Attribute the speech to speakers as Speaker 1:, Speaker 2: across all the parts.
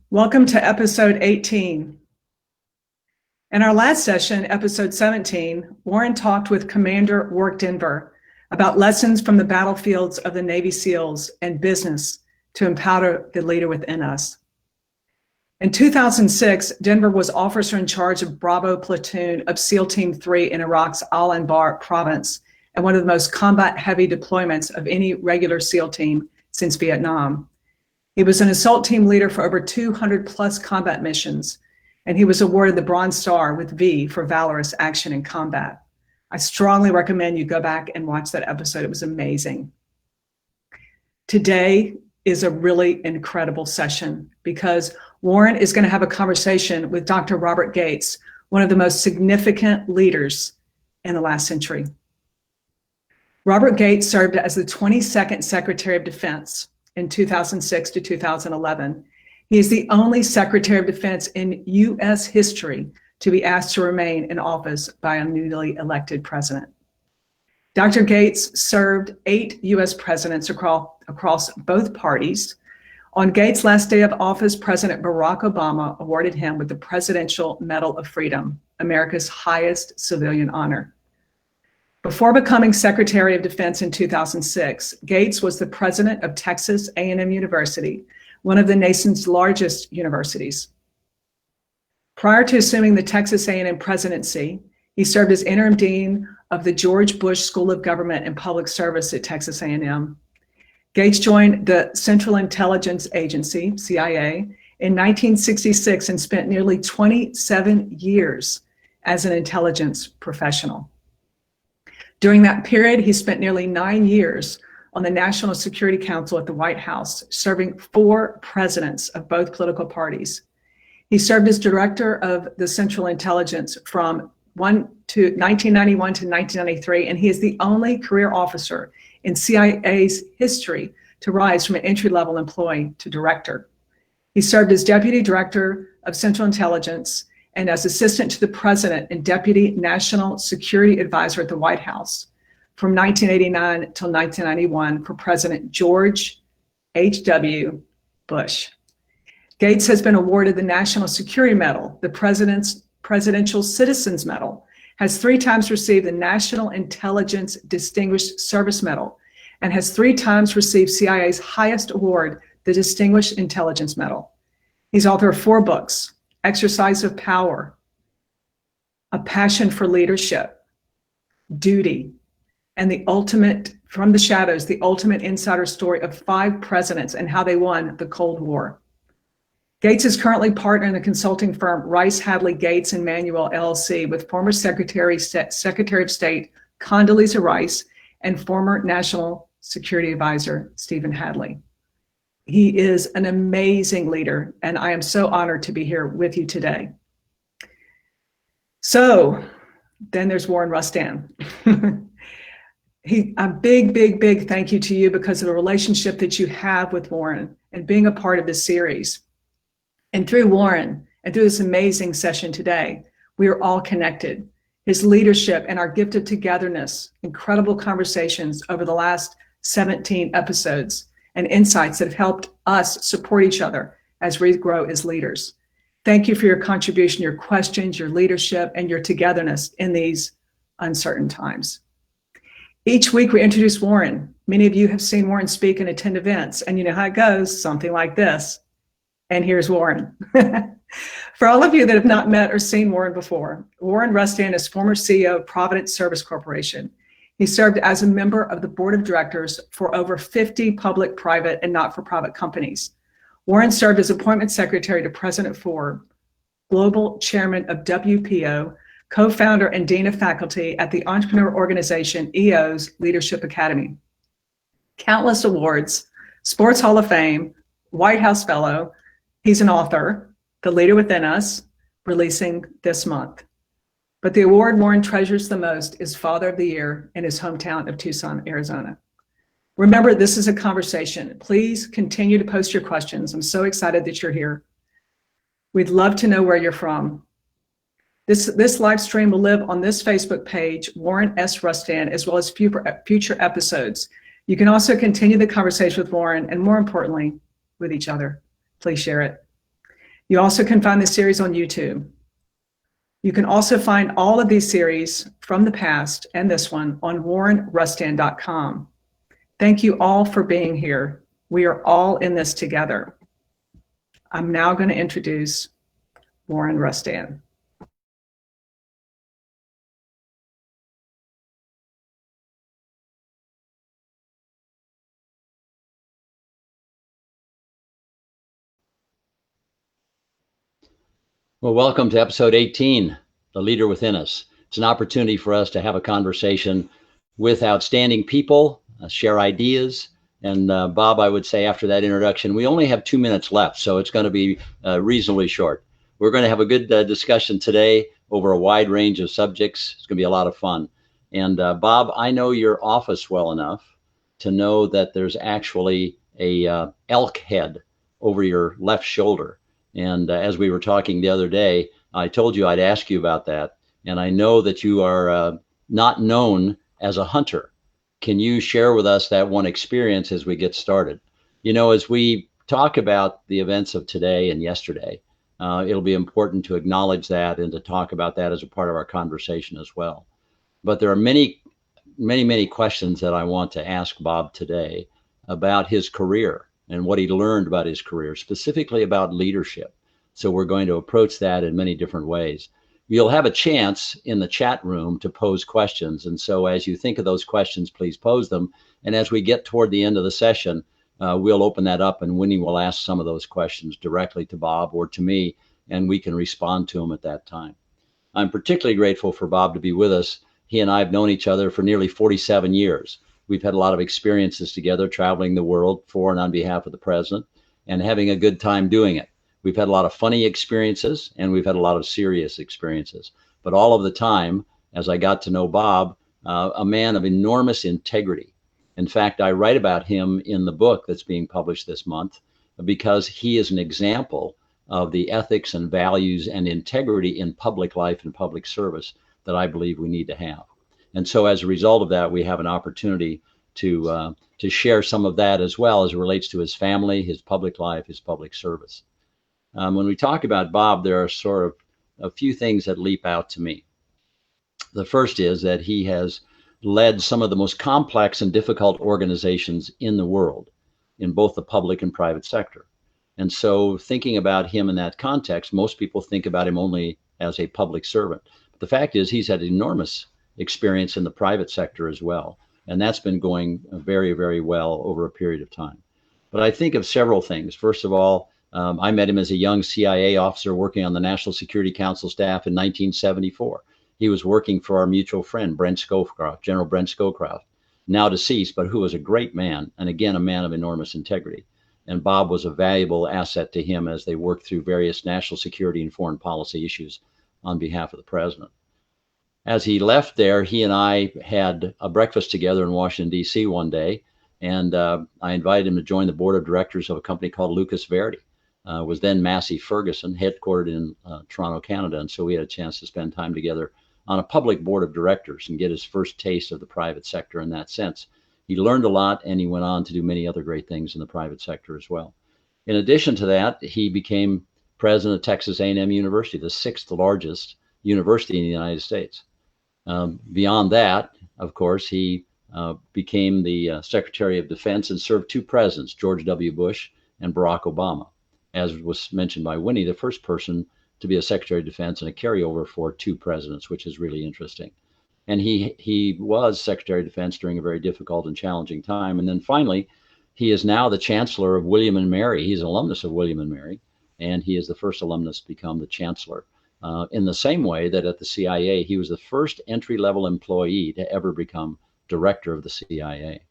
Speaker 1: Welcome to episode 18. In our last session, episode 17, Warren talked with Commander Wark Denver about lessons from the battlefields of the Navy SEALs and business to empower the leader within us. In 2006, Denver was officer in charge of Bravo Platoon of SEAL Team 3 in Iraq's Al-Anbar province, and one of the most combat-heavy deployments of any regular SEAL team since Vietnam. He was an assault team leader for over 200 plus combat missions, and he was awarded the Bronze Star with V for valorous action in combat. I strongly recommend you go back and watch that episode. It was amazing. Today is a really incredible session because Warren is going to have a conversation with Dr. Robert Gates, one of the most significant leaders in the last century. Robert Gates served as the 22nd Secretary of Defense in 2006 to 2011. He is the only Secretary of Defense in U.S. history to be asked to remain in office by a newly elected president. Dr. Gates served 8 U.S. presidents across both parties. On Gates' last day of office, President Barack Obama awarded him with the Presidential Medal of Freedom, America's highest civilian honor. Before becoming Secretary of Defense in 2006, Gates was the president of Texas A&M University, one of the nation's largest universities. Prior to assuming the Texas A&M presidency, he served as interim dean of the George Bush School of Government and Public Service at Texas A&M. Gates joined the Central Intelligence Agency, CIA, in 1966 and spent nearly 27 years as an intelligence professional. During that period, he spent nearly 9 years on the National Security Council at the White House, serving 4 presidents of both political parties. He served as director of the Central Intelligence from 1991 to 1993, and he is the only career officer in CIA's history to rise from an entry-level employee to director. He served as deputy director of Central Intelligence and as assistant to the president and deputy national security advisor at the White House from 1989 till 1991 for President George H.W. Bush. Gates has been awarded the National Security Medal, the President's Presidential Citizens Medal, has 3 times received the National Intelligence Distinguished Service Medal, and has 3 times received CIA's highest award, the Distinguished Intelligence Medal. He's author of 4 books, Exercise of Power, A Passion for Leadership, Duty, and the ultimate, From the Shadows, the ultimate insider story of 5 presidents and how they won the Cold War. Gates is currently partner in the consulting firm Rice Hadley Gates and Manuel LLC with former Secretary of State Condoleezza Rice and former National Security Advisor Stephen Hadley. He is an amazing leader, and I am so honored to be here with you today. So then there's Warren Rustand. A big thank you to you because of the relationship that you have with Warren and being a part of this series. And through Warren and through this amazing session today, we are all connected. His leadership and our gift of togetherness, incredible conversations over the last 17 episodes, and insights that have helped us support each other as we grow as leaders. Thank you for your contribution, your questions, your leadership, and your togetherness in these uncertain times. Each week we introduce Warren. Many of you have seen Warren speak and attend events, and you know how it goes, something like this. And here's Warren. For all of you that have not met or seen Warren before, Warren Rustand is former CEO of Providence Service Corporation. He served as a member of the board of directors for over 50 public, private, and not-for-profit companies. Warren served as appointment secretary to President Ford, global chairman of WPO, co-founder and dean of faculty at the entrepreneur organization EO's Leadership Academy. Countless awards, Sports Hall of Fame, White House Fellow. He's an author, The Leader Within Us, releasing this month. But the award Warren treasures the most is Father of the Year in his hometown of Tucson, Arizona. Remember, this is a conversation. Please continue to post your questions. I'm so excited that you're here. We'd love to know where you're from. This live stream will live on this Facebook page, Warren S. Rustand, as well as future episodes. You can also continue the conversation with Warren and, more importantly, with each other. Please share it. You also can find the series on YouTube. You can also find all of these series from the past and this one on warrenrustand.com. Thank you all for being here. We are all in this together. I'm now going to introduce Warren Rustand.
Speaker 2: Well, welcome to episode 18, The Leader Within Us. It's an opportunity for us to have a conversation with outstanding people, share ideas. And Bob, I would say after that introduction, we only have 2 minutes left, so it's going to be reasonably short. We're going to have a good discussion today over a wide range of subjects. It's going to be a lot of fun. And Bob, I know your office well enough to know that there's actually a elk head over your left shoulder. And as we were talking the other day, I told you I'd ask you about that. And I know that you are not known as a hunter. Can you share with us that one experience as we get started? You know, as we talk about the events of today and yesterday, it'll be important to acknowledge that and to talk about that as a part of our conversation as well. But there are many questions that I want to ask Bob today about his career and what he learned about his career, specifically about leadership. So we're going to approach that in many different ways. You'll have a chance in the chat room to pose questions. And so as you think of those questions, please pose them. And as we get toward the end of the session, we'll open that up and Winnie will ask some of those questions directly to Bob or to me, and we can respond to them at that time. I'm particularly grateful for Bob to be with us. He and I have known each other for nearly 47 years. We've had a lot of experiences together, traveling the world for and on behalf of the president, and having a good time doing it. We've had a lot of funny experiences, and we've had a lot of serious experiences. But all of the time, as I got to know Bob, a man of enormous integrity. In fact, I write about him in the book that's being published this month because he is an example of the ethics and values and integrity in public life and public service that I believe we need to have. And so as a result of that, we have an opportunity to share some of that as well as it relates to his family, his public life, his public service. When we talk about Bob, there are sort of a few things that leap out to me. The first is that he has led some of the most complex and difficult organizations in the world in both the public and private sector. And so thinking about him in that context, most people think about him only as a public servant. But the fact is he's had enormous experience in the private sector as well. And that's been going very, very well over a period of time. But I think of several things. First of all, I met him as a young CIA officer working on the National Security Council staff in 1974. He was working for our mutual friend, Brent Scowcroft, General Brent Scowcroft, now deceased, but who was a great man, and again, a man of enormous integrity. And Bob was a valuable asset to him as they worked through various national security and foreign policy issues on behalf of the president. As he left there, he and I had a breakfast together in Washington, D.C. one day, and I invited him to join the board of directors of a company called Lucas Verity. Was then Massey Ferguson, headquartered in Toronto, Canada. And so we had a chance to spend time together on a public board of directors and get his first taste of the private sector in that sense. He learned a lot, and he went on to do many other great things in the private sector as well. In addition to that, he became president of Texas A&M University, the sixth largest university in the United States. Beyond that, of course, he became the Secretary of Defense and served two presidents, George W. Bush and Barack Obama. As was mentioned by Winnie, the first person to be a Secretary of Defense and a carryover for two presidents, which is really interesting. And he was Secretary of Defense during a very difficult and challenging time. And then finally, he is now the Chancellor of William and Mary. He's an alumnus of William and Mary, and he is the first alumnus to become the Chancellor. In the same way that at the CIA, he was the first entry-level employee to ever become director of the CIA.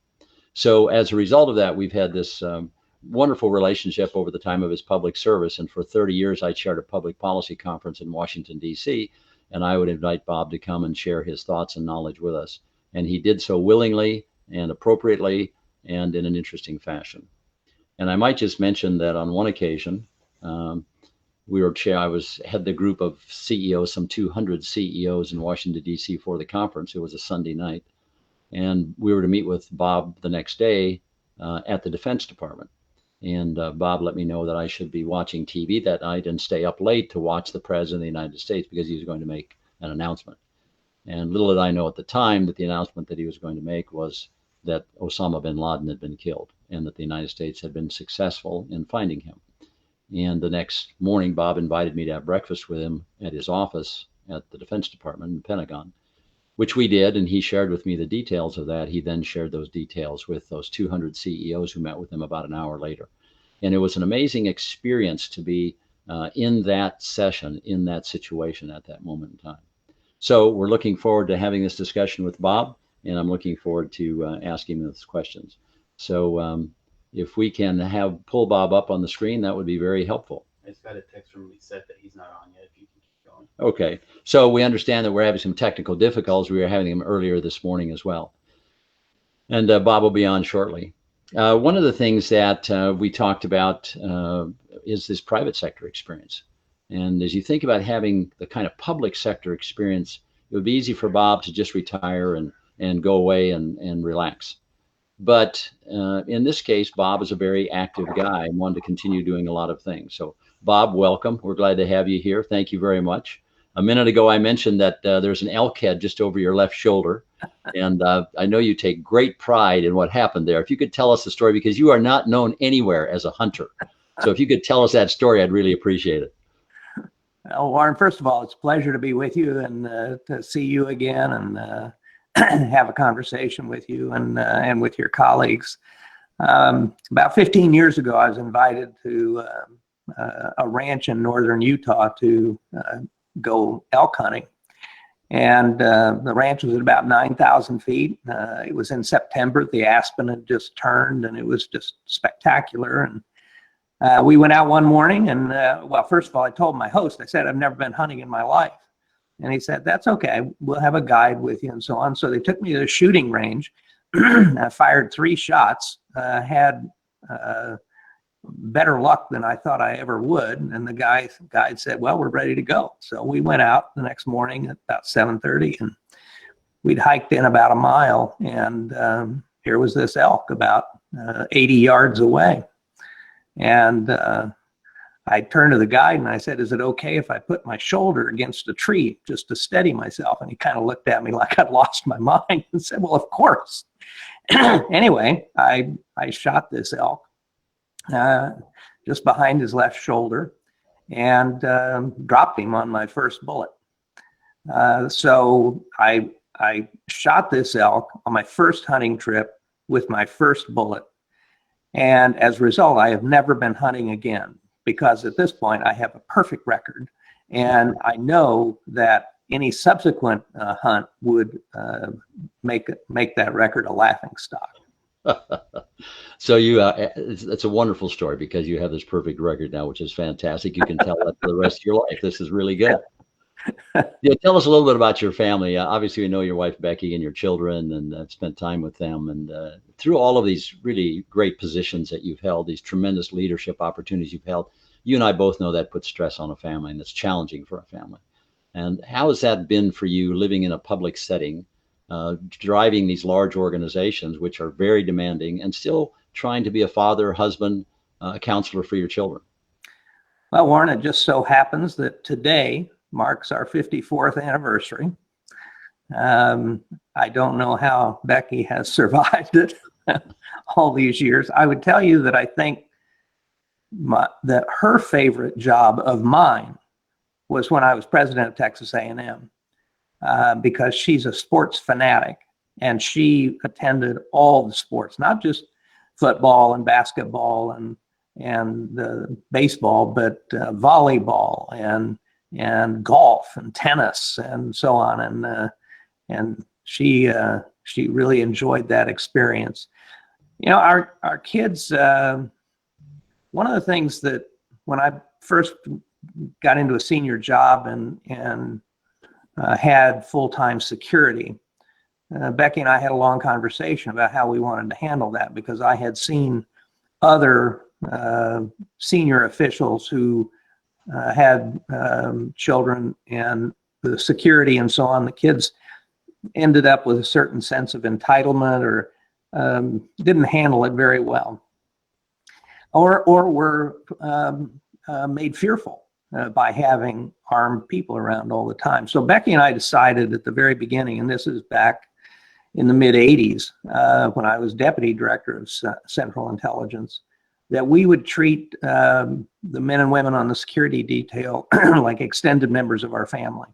Speaker 2: So as a result of that, we've had this wonderful relationship over the time of his public service. And for 30 years, I chaired a public policy conference in Washington, D.C., and I would invite Bob to come and share his thoughts and knowledge with us. And he did so willingly and appropriately and in an interesting fashion. And I might just mention that on one occasion, I had the group of CEOs, some 200 CEOs in Washington, D.C. for the conference. It was a Sunday night. And we were to meet with Bob the next day at the Defense Department. And Bob let me know that I should be watching TV that night and stay up late to watch the President of the United States because he was going to make an announcement. And little did I know at the time that the announcement that he was going to make was that Osama bin Laden had been killed and that the United States had been successful in finding him. And the next morning, Bob invited me to have breakfast with him at his office at the Defense Department in the Pentagon, which we did. And he shared with me the details of that. He then shared those details with those 200 CEOs who met with him about an hour later. And it was an amazing experience to be in that session, in that situation at that moment in time. So we're looking forward to having this discussion with Bob, and I'm looking forward to asking those questions. So if we can pull Bob up on the screen, that would be very helpful.
Speaker 3: I just got a text from Reset that he's not on yet, if you can keep going.
Speaker 2: Okay, so we understand that we're having some technical difficulties. We were having them earlier this morning as well. And Bob will be on shortly. One of the things that we talked about is this private sector experience. And as you think about having the kind of public sector experience, it would be easy for Bob to just retire and go away and relax. But in this case, Bob is a very active guy and wanted to continue doing a lot of things. So Bob, welcome. We're glad to have you here. Thank you very much. A minute ago, I mentioned that there's an elk head just over your left shoulder. And I know you take great pride in what happened there. If you could tell us the story, because you are not known anywhere as a hunter. So if you could tell us that story, I'd really appreciate it.
Speaker 4: Well, Warren, first of all, it's a pleasure to be with you and to see you again and have a conversation with you and with your colleagues. About 15 years ago, I was invited to a ranch in northern Utah to go elk hunting. And the ranch was at about 9,000 feet. It was in September. The aspen had just turned, and it was just spectacular. And we went out one morning, and well, first of all, I told my host, I said, I've never been hunting in my life. And he said, that's okay. We'll have a guide with you and so on. So they took me to the shooting range. I fired 3 shots, had better luck than I thought I ever would. And the guide said, well, we're ready to go. So we went out the next morning at about 7:30, and we'd hiked in about a mile. And here was this elk about 80 yards away. And I turned to the guide and I said, is it okay if I put my shoulder against a tree just to steady myself? And he kind of looked at me like I'd lost my mind and said, well, of course. Anyway, I shot this elk just behind his left shoulder and dropped him on my first bullet. So I shot this elk on my first hunting trip with my first bullet. And as a result, I have never been hunting again, because at this point I have a perfect record. And I know that any subsequent hunt would make that record a laughingstock.
Speaker 2: So it's a wonderful story, because you have this perfect record now, which is fantastic. You can tell that for the rest of your life. This is really good. Yeah, tell us a little bit about your family. Obviously, we know your wife Becky and your children, and spent time with them. And through all of these really great positions that you've held, these tremendous leadership opportunities you've held, you and I both know that puts stress on a family, and it's challenging for a family. And how has that been for you, living in a public setting, driving these large organizations, which are very demanding, and still trying to be a father, husband, a counselor for your children?
Speaker 4: Well, Warren, it just so happens that today marks our 54th anniversary. I don't know how Becky has survived it all these years. I would tell you that I think that her favorite job of mine was when I was president of Texas A&M, because she's a sports fanatic, and she attended all the sports, not just football and basketball and baseball, but volleyball and golf and tennis and so on. And she really enjoyed that experience. You know, our kids, one of the things that when I first got into a senior job and had full-time security, Becky and I had a long conversation about how we wanted to handle that, because I had seen other senior officials who had children, and the security and so on, the kids ended up with a certain sense of entitlement or didn't handle it very well. or were made fearful by having armed people around all the time. So Becky and I decided at the very beginning, and this is back in the mid 80s, when I was deputy director of Central Intelligence, that we would treat the men and women on the security detail like extended members of our family.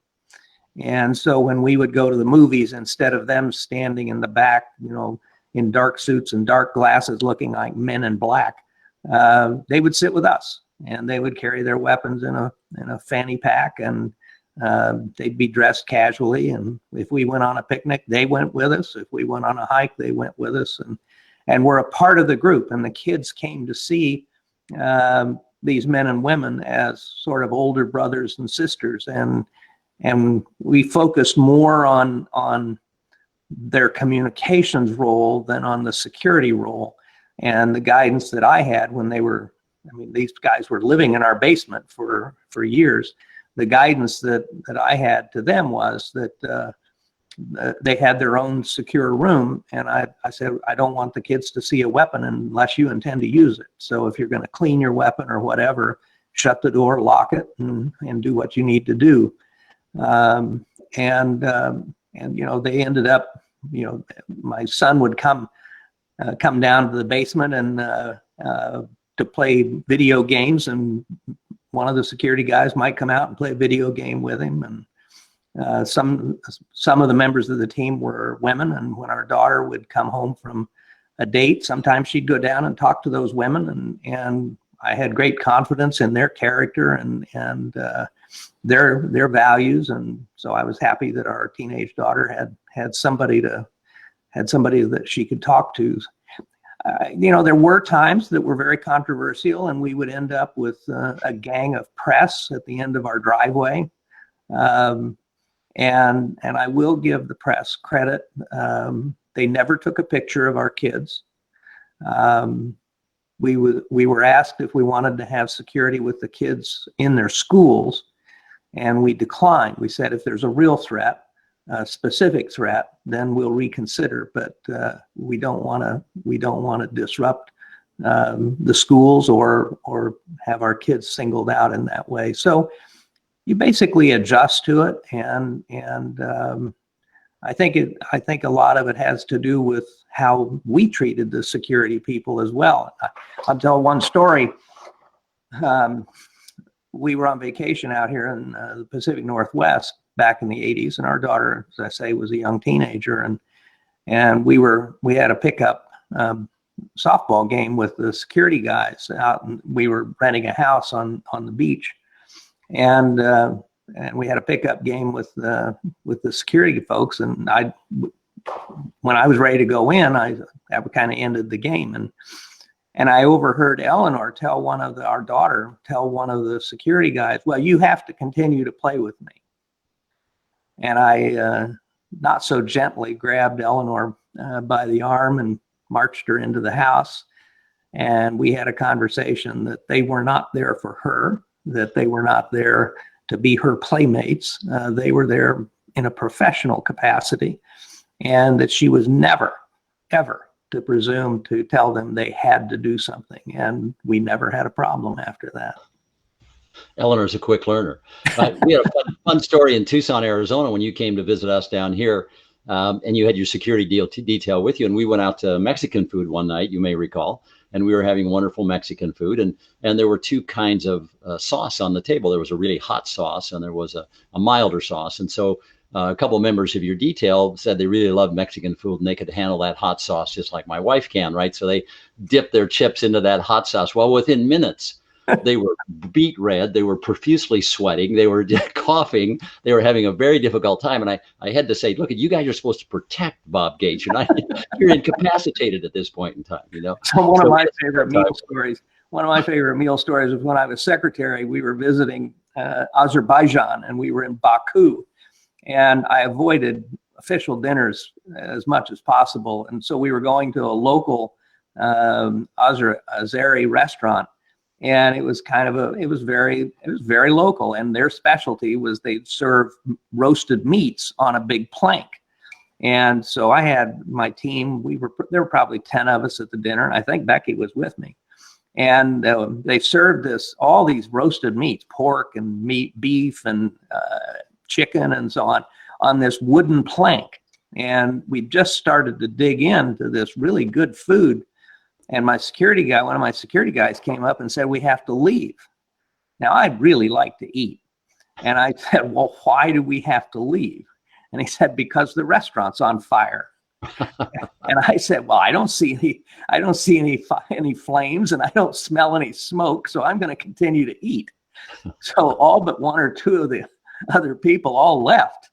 Speaker 4: And so when we would go to the movies, instead of them standing in the back, in dark suits and dark glasses looking like men in black, they would sit with us, and they would carry their weapons in a fanny pack, and they'd be dressed casually. And if we went on a picnic, they went with us. If we went on a hike, they went with us, and were a part of the group. And the kids came to see these men and women as sort of older brothers and sisters. And we focused more on their communications role than on the security role. And the guidance that I had when these guys were living in our basement for years. The guidance that I had to them was that they had their own secure room. And I said, I don't want the kids to see a weapon unless you intend to use it. So if you're going to clean your weapon or whatever, shut the door, lock it, and do what you need to do. And they ended up, my son would come down to the basement and to play video games, and one of the security guys might come out and play a video game with him. And some of the members of the team were women, and when our daughter would come home from a date, sometimes she'd go down and talk to those women, and I had great confidence in their character and their values, and so I was happy that our teenage daughter had somebody that she could talk to. There were times that were very controversial, and we would end up with a gang of press at the end of our driveway. And I will give the press credit. They never took a picture of our kids. We were asked if we wanted to have security with the kids in their schools, and we declined. We said if there's a real threat, a specific threat, then we'll reconsider. But we don't want to disrupt the schools or have our kids singled out in that way. So you basically adjust to it, and I think a lot of it has to do with how we treated the security people as well. I'll tell one story. We were on vacation out here in the Pacific Northwest back in the 80s, and our daughter, as I say, was a young teenager, and we had a pickup softball game with the security guys out, and we were renting a house on the beach, and we had a pickup game with the security folks, and when I was ready to go in, that kind of ended the game, and I overheard Eleanor tell our daughter tell one of the security guys, well, you have to continue to play with me. And I not so gently grabbed Eleanor by the arm and marched her into the house. And we had a conversation that they were not there for her, that they were not there to be her playmates. They were there in a professional capacity, and that she was never, ever to presume to tell them they had to do something. And we never had a problem after that.
Speaker 2: Eleanor's a quick learner. We had a fun story in Tucson, Arizona, when you came to visit us down here, and you had your security detail with you. And we went out to Mexican food one night, you may recall, and we were having wonderful Mexican food. And there were two kinds of sauce on the table. There was a really hot sauce, and there was a milder sauce. And so a couple of members of your detail said they really loved Mexican food, and they could handle that hot sauce just like my wife can, right? So they dipped their chips into that hot sauce. Well, within minutes, they were beet red. They were profusely sweating. They were coughing. They were having a very difficult time. And I had to say, look, you guys are supposed to protect Bob Gates. You're incapacitated at this point in time,
Speaker 4: So one of my favorite meal stories was when I was secretary, we were visiting Azerbaijan, and we were in Baku, and I avoided official dinners as much as possible. And so we were going to a local Azeri restaurant. And it was very local, and their specialty was they'd serve roasted meats on a big plank. And so I had my team, there were probably 10 of us at the dinner, and I think Becky was with me. And they served all these roasted meats, pork and beef and chicken and so on this wooden plank. And we just started to dig into this really good food. And one of my security guys came up and said, "We have to leave." Now, I'd really like to eat. And I said, "Well, why do we have to leave?" And he said, "Because the restaurant's on fire." And I said, "Well, I don't see any flames, and I don't smell any smoke, so I'm going to continue to eat." So all but one or two of the other people all left.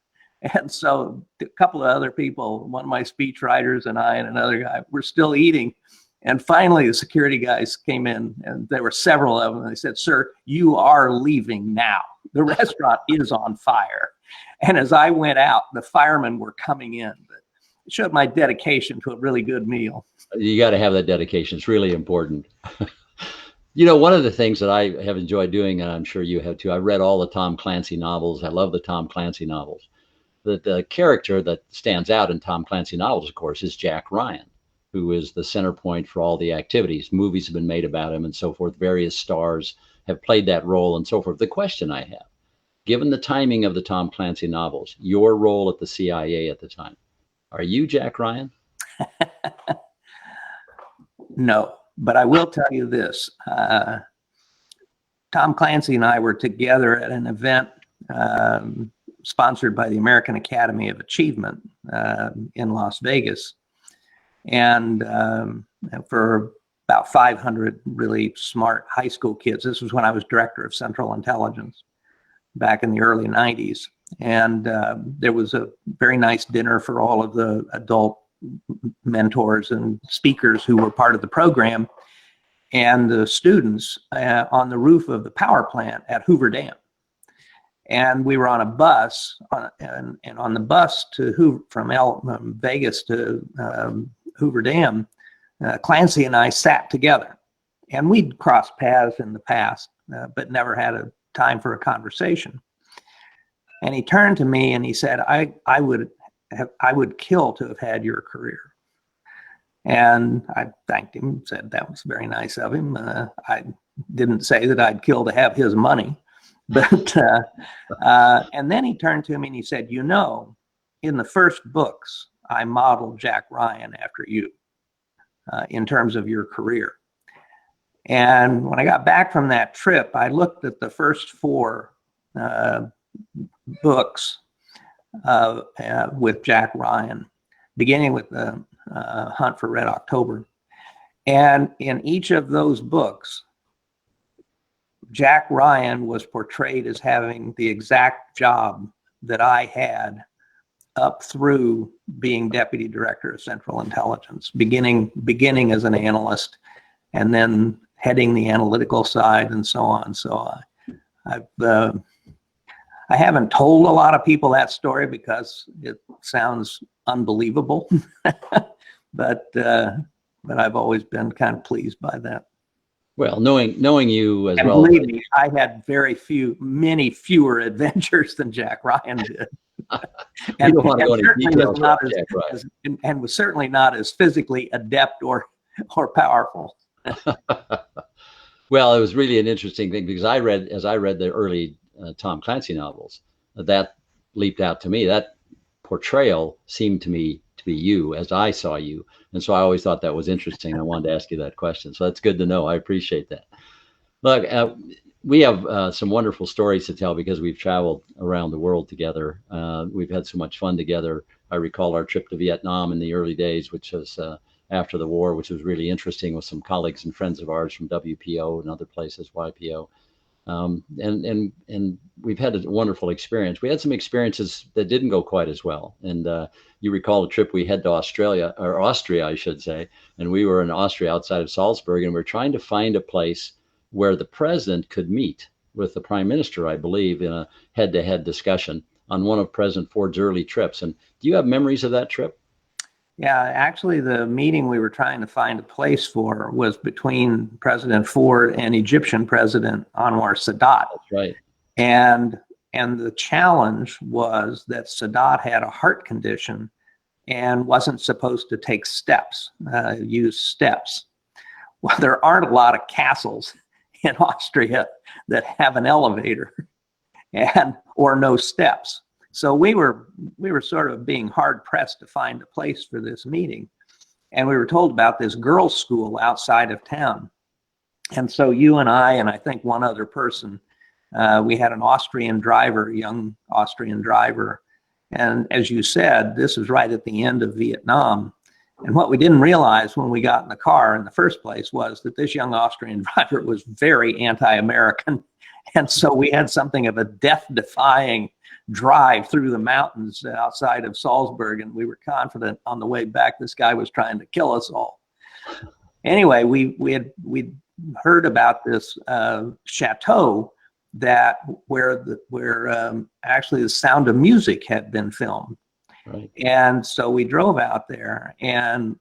Speaker 4: And so a couple of other people, one of my speech writers and I and another guy, were still eating. And finally, the security guys came in, and there were several of them. They said, "Sir, you are leaving now. The restaurant is on fire." And as I went out, the firemen were coming in. But it showed my dedication to a really good meal.
Speaker 2: You got to have that dedication. It's really important. You know, one of the things that I have enjoyed doing, and I'm sure you have too, I read all the Tom Clancy novels. I love the Tom Clancy novels. The character that stands out in Tom Clancy novels, of course, is Jack Ryan, who is the center point for all the activities. Movies have been made about him and so forth. Various stars have played that role and so forth. The question I have, given the timing of the Tom Clancy novels, your role at the CIA at the time, are you Jack Ryan?
Speaker 4: No, but I will tell you this. Tom Clancy and I were together at an event sponsored by the American Academy of Achievement in Las Vegas. And for about 500 really smart high school kids. This was when I was director of Central Intelligence back in the early 90s. And there was a very nice dinner for all of the adult mentors and speakers who were part of the program, and the students on the roof of the power plant at Hoover Dam. And we were on a bus, and on the bus to from Vegas to Hoover Dam, Clancy and I sat together. And we'd crossed paths in the past, but never had a time for a conversation. And he turned to me and he said, I would kill to have had your career. And I thanked him, said that was very nice of him. I didn't say that I'd kill to have his money. But and then he turned to me and he said, "You know, in the first books, I modeled Jack Ryan after you in terms of your career." And when I got back from that trip, I looked at the first 4 books with Jack Ryan, beginning with the Hunt for Red October. And in each of those books, Jack Ryan was portrayed as having the exact job that I had up through being deputy director of Central Intelligence, beginning as an analyst and then heading the analytical side and so on. So I haven't told a lot of people that story because it sounds unbelievable, but I've always been kind of pleased by that.
Speaker 2: Well, knowing you as
Speaker 4: And
Speaker 2: well.
Speaker 4: Believe me, I had many fewer adventures than Jack Ryan did.
Speaker 2: You don't want to go into details about Jack Ryan.
Speaker 4: And was certainly not as physically adept or powerful.
Speaker 2: Well, it was really an interesting thing because as I read the early Tom Clancy novels, that leaped out to me. That portrayal seemed to me to be you as I saw you. And so I always thought that was interesting. I wanted to ask you that question. So that's good to know. I appreciate that. Look, we have some wonderful stories to tell because we've traveled around the world together. We've had so much fun together. I recall our trip to Vietnam in the early days, which was after the war, which was really interesting with some colleagues and friends of ours from WPO and other places, YPO. And we've had a wonderful experience. We had some experiences that didn't go quite as well. And you recall a trip we had to Austria, I should say, and we were in Austria outside of Salzburg, and we're trying to find a place where the president could meet with the prime minister, I believe, in a head-to-head discussion on one of President Ford's early trips. And do you have memories of that trip?
Speaker 4: Yeah, actually, the meeting we were trying to find a place for was between President Ford and Egyptian President Anwar Sadat.
Speaker 2: That's right.
Speaker 4: And the challenge was that Sadat had a heart condition and wasn't supposed to take steps, use steps. Well, there aren't a lot of castles in Austria that have an elevator and or no steps. So we were sort of being hard pressed to find a place for this meeting. And we were told about this girls' school outside of town. And so you and I think one other person, we had an Austrian driver, a young Austrian driver. And as you said, this was right at the end of Vietnam. And what we didn't realize when we got in the car in the first place was that this young Austrian driver was very anti-American. And so we had something of a death-defying drive through the mountains outside of Salzburg. And we were confident on the way back, this guy was trying to kill us all. Anyway, we heard about this chateau where actually the Sound of Music had been filmed.
Speaker 2: Right.
Speaker 4: And so we drove out there, and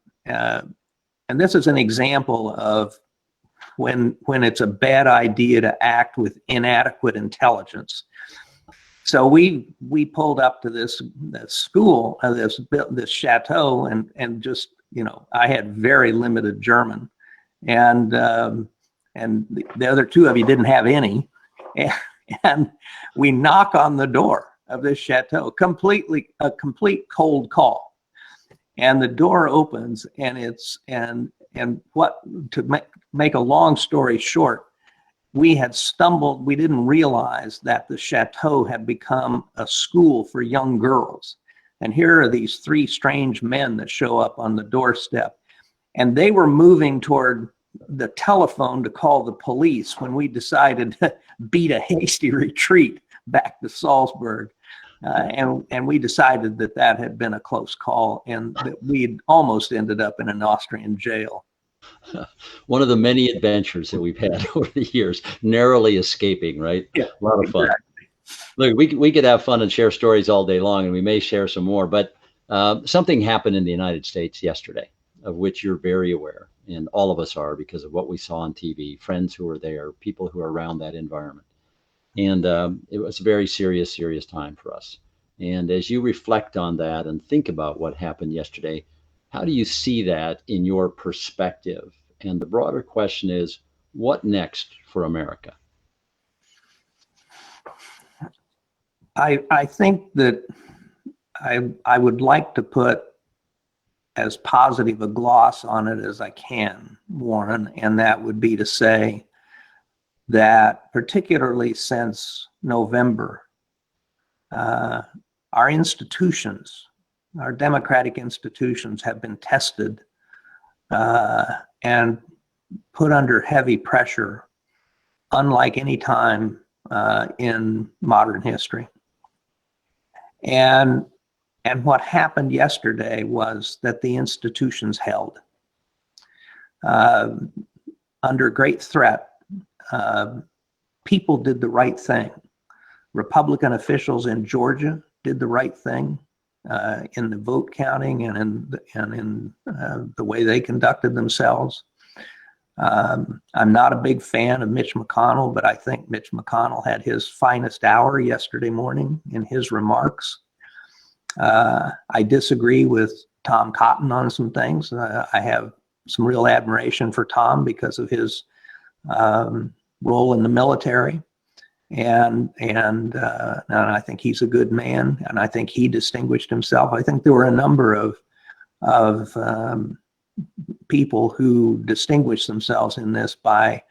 Speaker 4: this is an example of when it's a bad idea to act with inadequate intelligence. So we pulled up to this school, this chateau, and just, you know, I had very limited German, and the other two of you didn't have any, and we knock on the door of this chateau, a complete cold call, and the door opens, and what, to make a long story short, we had stumbled, we didn't realize that the chateau had become a school for young girls. And here are these three strange men that show up on the doorstep, and they were moving toward the telephone to call the police when we decided to beat a hasty retreat back to Salzburg. And we decided that had been a close call, and that we'd almost ended up in an Austrian jail.
Speaker 2: One of the many adventures that we've had over the years, narrowly escaping, right?
Speaker 4: Yeah,
Speaker 2: a lot of fun. Look, we could have fun and share stories all day long, and we may share some more, but something happened in the United States yesterday, of which you're very aware, and all of us are, because of what we saw on TV, friends who were there, people who are around that environment. And it was a very serious time for us. And as you reflect on that and think about what happened yesterday, how do you see that in your perspective? And the broader question is, what next for America?
Speaker 4: I think that I would like to put as positive a gloss on it as I can, Warren, and that would be to say that particularly since November, our institutions, our democratic institutions, have been tested and put under heavy pressure, unlike any time in modern history. And what happened yesterday was that the institutions held. Under great threat, people did the right thing. Republican officials in Georgia did the right thing in the vote counting and in the way they conducted themselves. I'm not a big fan of Mitch McConnell, but I think Mitch McConnell had his finest hour yesterday morning in his remarks. I disagree with Tom Cotton on some things. I have some real admiration for Tom because of his role in the military, and I think he's a good man, and I think he distinguished himself. I think there were a number of people who distinguished themselves in this by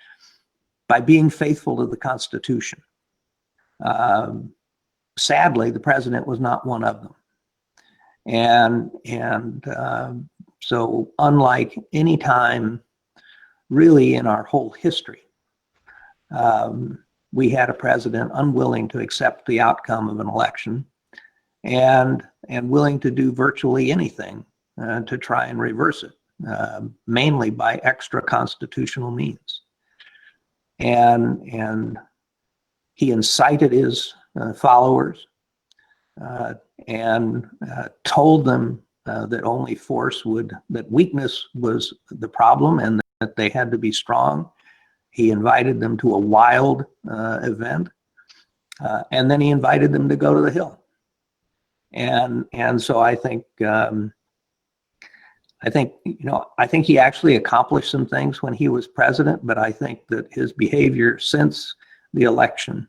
Speaker 4: being faithful to the Constitution. Sadly, the president was not one of them, and so unlike any time really in our whole history, we had a president unwilling to accept the outcome of an election and willing to do virtually anything to try and reverse it, mainly by extra constitutional means. And he incited his followers and told them that only force that weakness was the problem and that they had to be strong. He invited them to a wild event, and then he invited them to go to the Hill. And so I think I think, I think he actually accomplished some things when he was president, but I think that his behavior since the election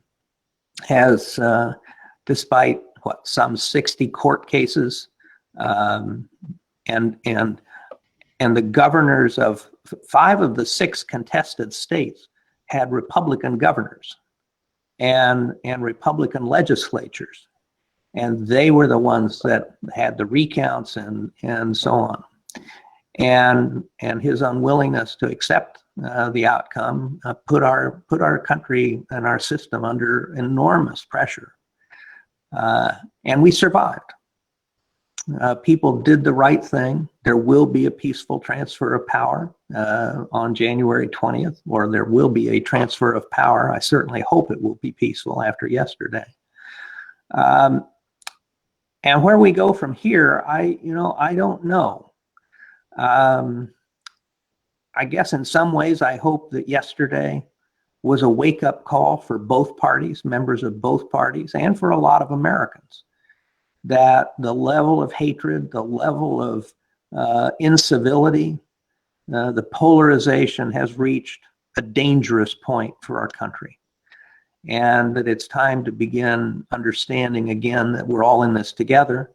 Speaker 4: has, despite some 60 court cases, and the governors of 5 of the 6 contested states had Republican governors and Republican legislatures, and they were the ones that had the recounts and so on. And his unwillingness to accept the outcome put our country and our system under enormous pressure, and we survived. People did the right thing. There will be a peaceful transfer of power on January 20th, or there will be a transfer of power. I certainly hope it will be peaceful after yesterday. And where we go from here, I don't know. I guess in some ways, I hope that yesterday was a wake-up call for both parties, members of both parties, and for a lot of Americans, that the level of hatred, the level of incivility, the polarization has reached a dangerous point for our country. And that it's time to begin understanding again that we're all in this together,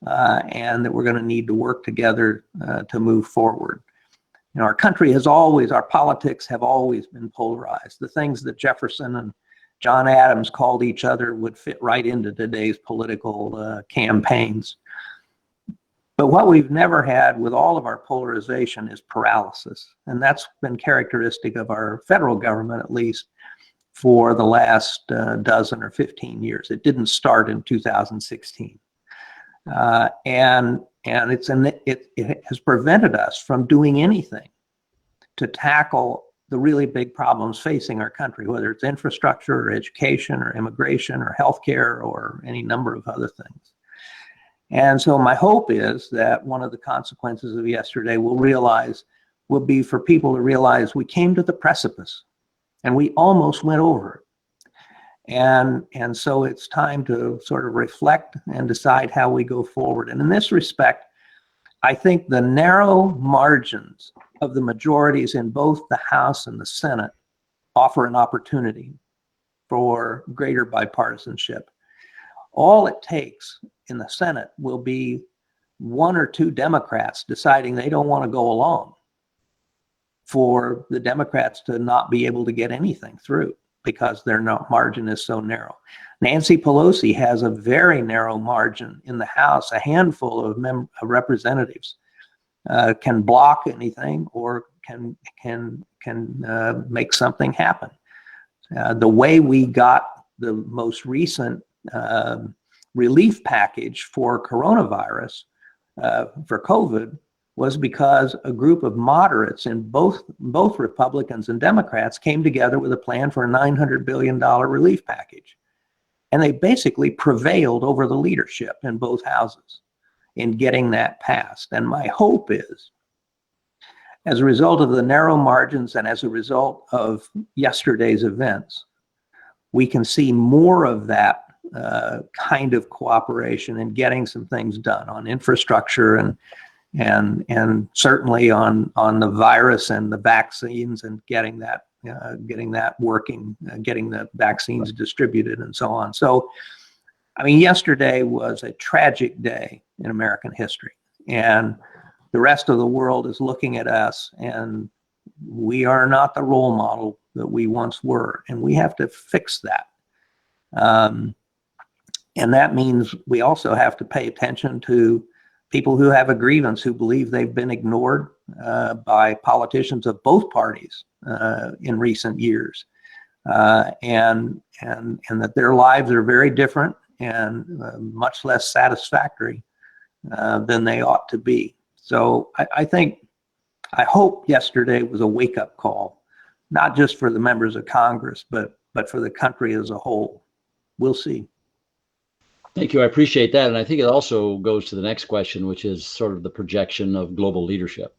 Speaker 4: and that we're going to need to work together to move forward. Our country has always, our politics have always been polarized. The things that Jefferson and John Adams called each other would fit right into today's political campaigns. But what we've never had with all of our polarization is paralysis. And that's been characteristic of our federal government, at least for the last dozen or 15 years. It didn't start in 2016. And it has prevented us from doing anything to tackle the really big problems facing our country, whether it's infrastructure or education or immigration or healthcare or any number of other things. And so my hope is that one of the consequences of yesterday will be for people to realize we came to the precipice and we almost went over it. And so it's time to sort of reflect and decide how we go forward. And in this respect, I think the narrow margins of the majorities in both the House and the Senate offer an opportunity for greater bipartisanship. All it takes in the Senate will be 1 or 2 Democrats deciding they don't want to go along for the Democrats to not be able to get anything through, because their margin is so narrow. Nancy Pelosi has a very narrow margin in the House. A handful of representatives can block anything or can make something happen. The way we got the most recent relief package for coronavirus, for COVID, was because a group of moderates in both Republicans and Democrats came together with a plan for a $900 billion relief package. And they basically prevailed over the leadership in both houses in getting that passed. And my hope is, as a result of the narrow margins and as a result of yesterday's events, we can see more of that kind of cooperation in getting some things done on infrastructure and certainly on the virus and the vaccines and getting that working, getting the vaccines distributed and so on. So, I mean, yesterday was a tragic day in American history, and the rest of the world is looking at us, and we are not the role model that we once were, and we have to fix that. And that means we also have to pay attention to people who have a grievance, who believe they've been ignored by politicians of both parties in recent years, and that their lives are very different and much less satisfactory than they ought to be. So I hope yesterday was a wake-up call, not just for the members of Congress, but for the country as a whole. We'll see.
Speaker 2: Thank you. I appreciate that. And I think it also goes to the next question, which is sort of the projection of global leadership,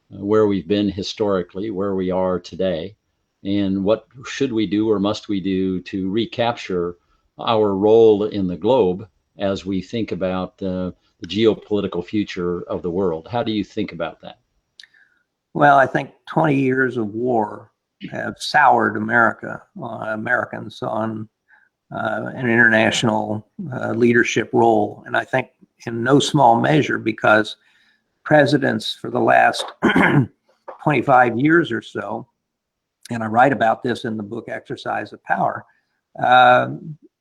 Speaker 2: where we've been historically, where we are today, and what should we do or must we do to recapture our role in the globe as we think about the the geopolitical future of the world. How do you think about that?
Speaker 4: Well, I think 20 years of war have soured Americans on an international leadership role. And I think in no small measure because presidents for the last 25 years or so, and I write about this in the book Exercise of Power,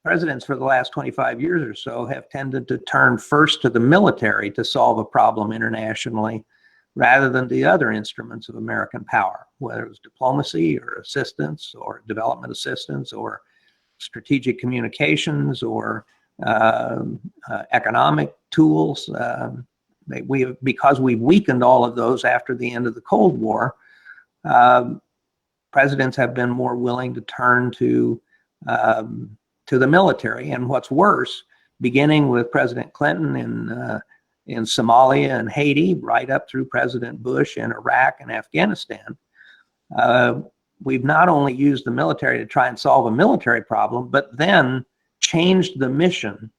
Speaker 4: presidents for the last 25 years or so have tended to turn first to the military to solve a problem internationally rather than the other instruments of American power, whether it was diplomacy or assistance or development assistance or strategic communications or economic tools. Because we weakened all of those after the end of the Cold War, presidents have been more willing to turn to the military. And what's worse, beginning with President Clinton in Somalia and Haiti, right up through President Bush in Iraq and Afghanistan, we've not only used the military to try and solve a military problem, but then changed the mission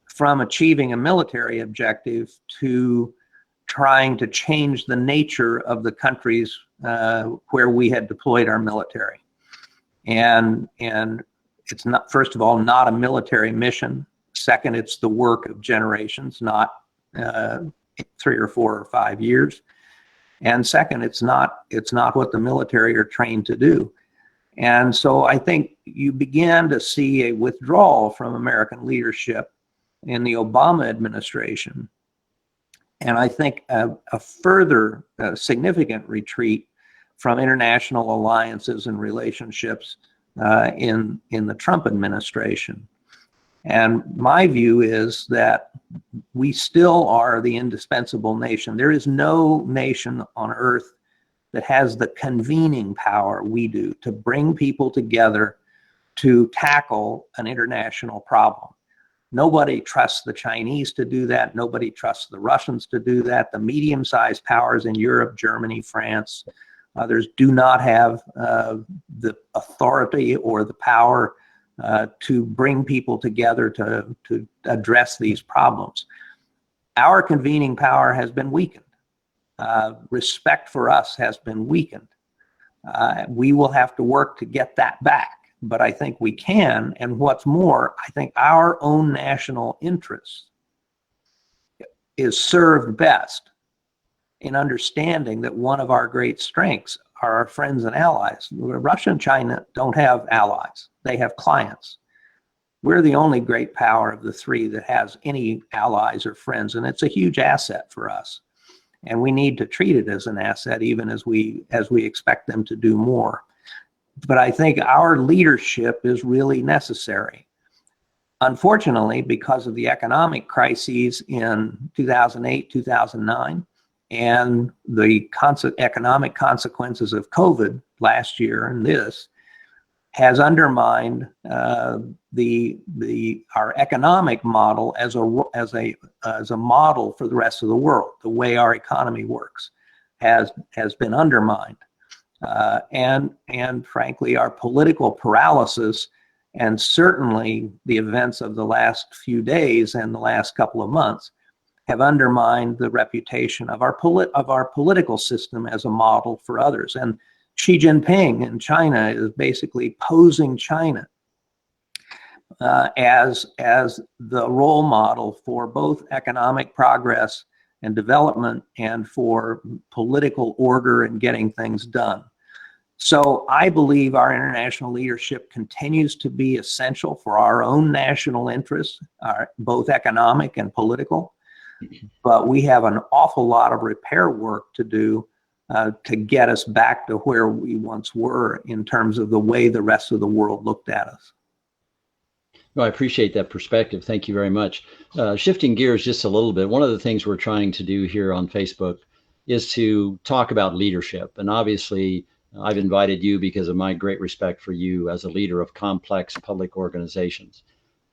Speaker 4: from achieving a military objective to trying to change the nature of the countries where we had deployed our military. And it's not, first of all, not a military mission. Second, it's the work of generations, not 3 or 4 or 5 years. And second, it's not what the military are trained to do. And so I think you began to see a withdrawal from American leadership in the Obama administration. And I think a further significant retreat from international alliances and relationships in the Trump administration. And my view is that we still are the indispensable nation. There is no nation on earth that has the convening power we do to bring people together to tackle an international problem. Nobody trusts the Chinese to do that. Nobody trusts the Russians to do that. The medium-sized powers in Europe, Germany, France, others do not have the authority or the power to bring people together to address these problems. Our convening power has been weakened. Respect for us has been weakened. We will have to work to get that back, but I think we can. And what's more, I think our own national interest is served best in understanding that one of our great strengths are our friends and allies. Russia and China don't have allies. They have clients. We're the only great power of the three that has any allies or friends, and it's a huge asset for us. And we need to treat it as an asset, even as we expect them to do more. But I think our leadership is really necessary. Unfortunately, because of the economic crises in 2008, 2009, and the economic consequences of COVID last year and this, has undermined our economic model as a model for the rest of the world. The way our economy works has been undermined, and frankly, our political paralysis, and certainly the events of the last few days and the last couple of months, have undermined the reputation of our political system as a model for others. And Xi Jinping in China is basically posing China as the role model for both economic progress and development and for political order and getting things done. So I believe our international leadership continues to be essential for our own national interests, both economic and political. But we have an awful lot of repair work to do to get us back to where we once were in terms of the way the rest of the world looked at us.
Speaker 2: Well, I appreciate that perspective. Thank you very much. Shifting gears just a little bit, one of the things we're trying to do here on Facebook is to talk about leadership. And obviously, I've invited you because of my great respect for you as a leader of complex public organizations.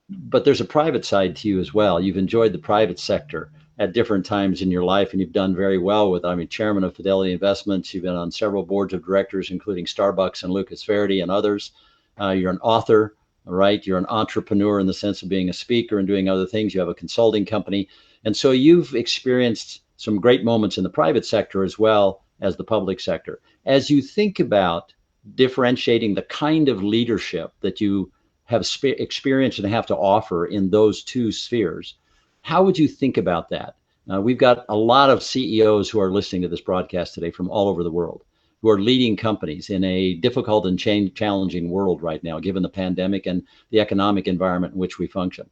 Speaker 2: But there's a private side to you as well. You've enjoyed the private sector at different times in your life, and you've done very well with, chairman of Fidelity Investments. You've been on several boards of directors, including Starbucks and Lucas Verity and others. You're an author, right? You're an entrepreneur in the sense of being a speaker and doing other things. You have a consulting company. And so you've experienced some great moments in the private sector as well as the public sector. As you think about differentiating the kind of leadership that you have experienced and have to offer in those two spheres, how would you think about that? We've got a lot of CEOs who are listening to this broadcast today from all over the world, who are leading companies in a difficult and challenging world right now, given the pandemic and the economic environment in which we function.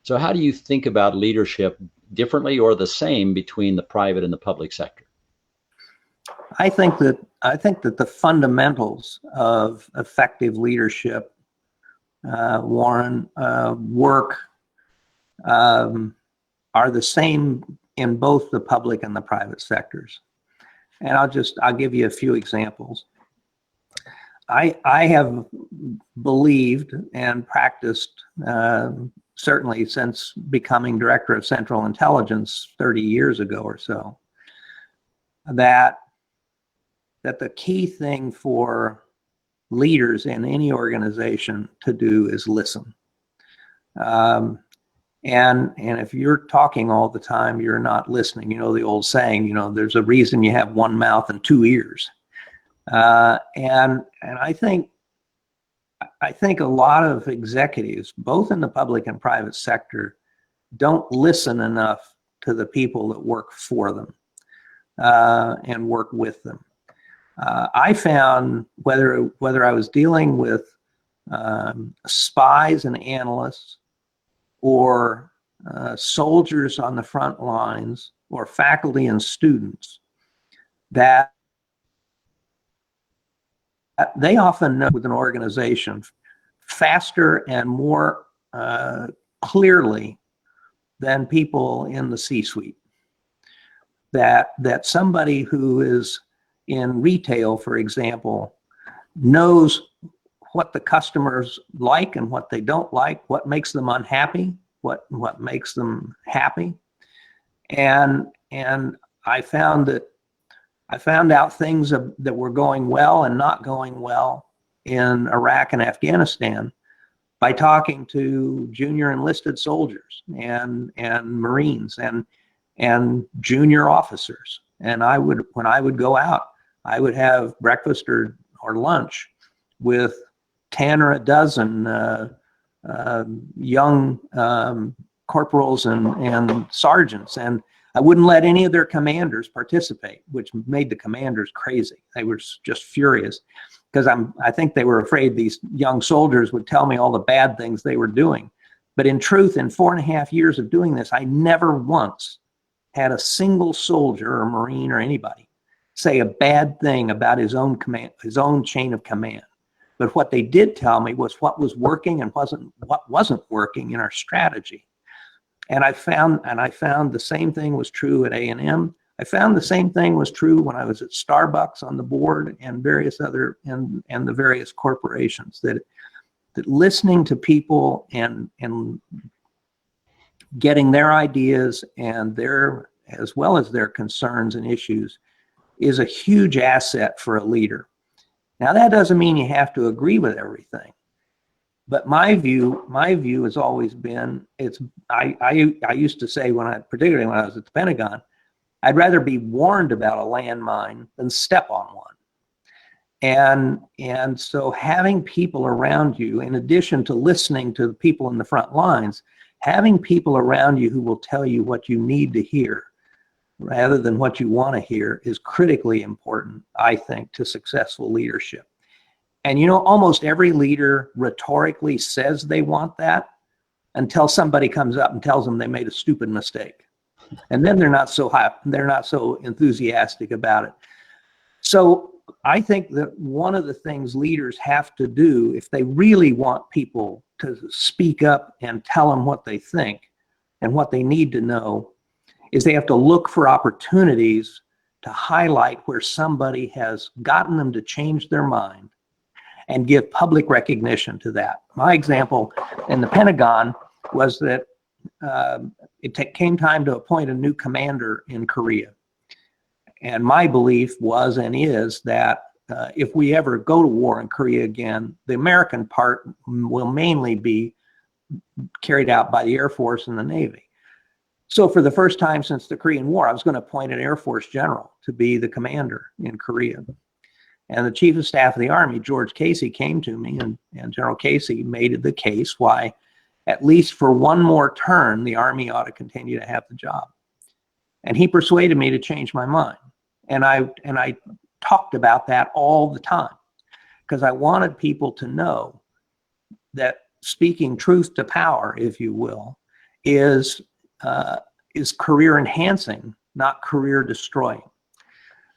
Speaker 2: So how do you think about leadership differently or the same between the private and the public sector?
Speaker 4: I think that the fundamentals of effective leadership, Warren, work are the same in both the public and the private sectors. And I'll give you a few examples. I have believed and practiced, certainly since becoming Director of Central Intelligence 30 years ago or so, that the key thing for leaders in any organization to do is listen. And if you're talking all the time, you're not listening. You know the old saying, there's a reason you have one mouth and two ears. And I think a lot of executives, both in the public and private sector, don't listen enough to the people that work for them and work with them. I found whether I was dealing with spies and analysts, or soldiers on the front lines, or faculty and students, that they often know with an organization faster and more clearly than people in the C-suite. That somebody who is in retail, for example, knows what the customers like and what they don't like, what makes them unhappy, what makes them happy. And I found out things that were going well and not going well in Iraq and Afghanistan by talking to junior enlisted soldiers and Marines and junior officers. And when I would go out, I would have breakfast or lunch with 10 or a dozen young corporals and sergeants, and I wouldn't let any of their commanders participate, which made the commanders crazy. They were just furious because I think they were afraid these young soldiers would tell me all the bad things they were doing. But in truth, in 4.5 years of doing this, I never once had a single soldier or Marine or anybody say a bad thing about his own command, his own chain of command. But what they did tell me was what was working and what wasn't working in our strategy. And I found the same thing was true at A&M. I found the same thing was true when I was at Starbucks on the board and various other and the various corporations, that listening to people and getting their ideas and their, as well as their concerns and issues, is a huge asset for a leader. Now, that doesn't mean you have to agree with everything, but my view has always been, I used to say, particularly when I was at the Pentagon, I'd rather be warned about a landmine than step on one. And so having people around you, in addition to listening to the people in the front lines, having people around you who will tell you what you need to hear rather than what you want to hear is critically important, I think, to successful leadership. And almost every leader rhetorically says they want that until somebody comes up and tells them they made a stupid mistake. And then they're not so enthusiastic about it. So I think that one of the things leaders have to do if they really want people to speak up and tell them what they think and what they need to know is they have to look for opportunities to highlight where somebody has gotten them to change their mind and give public recognition to that. My example in the Pentagon was that it came time to appoint a new commander in Korea. And my belief was and is that if we ever go to war in Korea again, the American part will mainly be carried out by the Air Force and the Navy. So for the first time since the Korean War, I was going to appoint an Air Force general to be the commander in Korea. And the Chief of Staff of the Army, George Casey, came to me, and General Casey made the case why, at least for one more term, the Army ought to continue to have the job. And he persuaded me to change my mind. And I talked about that all the time because I wanted people to know that speaking truth to power, if you will, is career enhancing, not career destroying.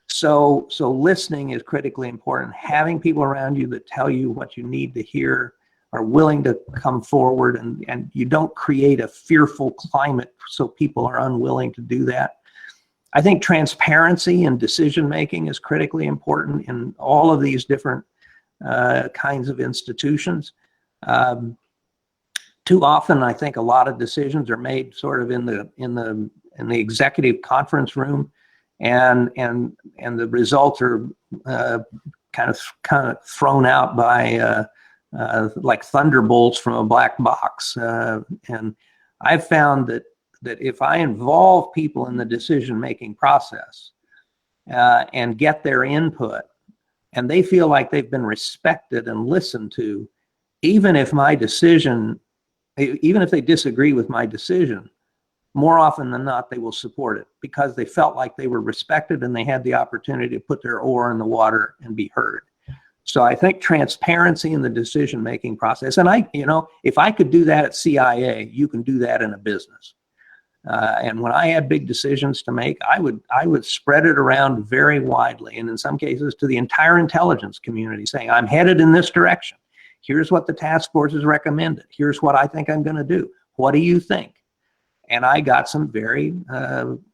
Speaker 4: So listening is critically important. Having people around you that tell you what you need to hear, are willing to come forward, and you don't create a fearful climate so people are unwilling to do that. I think transparency in decision making is critically important in all of these different kinds of institutions. Too often, I think a lot of decisions are made sort of in the executive conference room, and the results are kind of thrown out by like thunderbolts from a black box. And I've found that if I involve people in the decision-making process and get their input, and they feel like they've been respected and listened to, even if they disagree with my decision, more often than not, they will support it because they felt like they were respected and they had the opportunity to put their oar in the water and be heard. So I think transparency in the decision-making process, and if I could do that at CIA, you can do that in a business. And when I had big decisions to make, I would spread it around very widely, and in some cases to the entire intelligence community, saying, I'm headed in this direction. Here's what the task force has recommended. Here's what I think I'm going to do. What do you think? And I got some very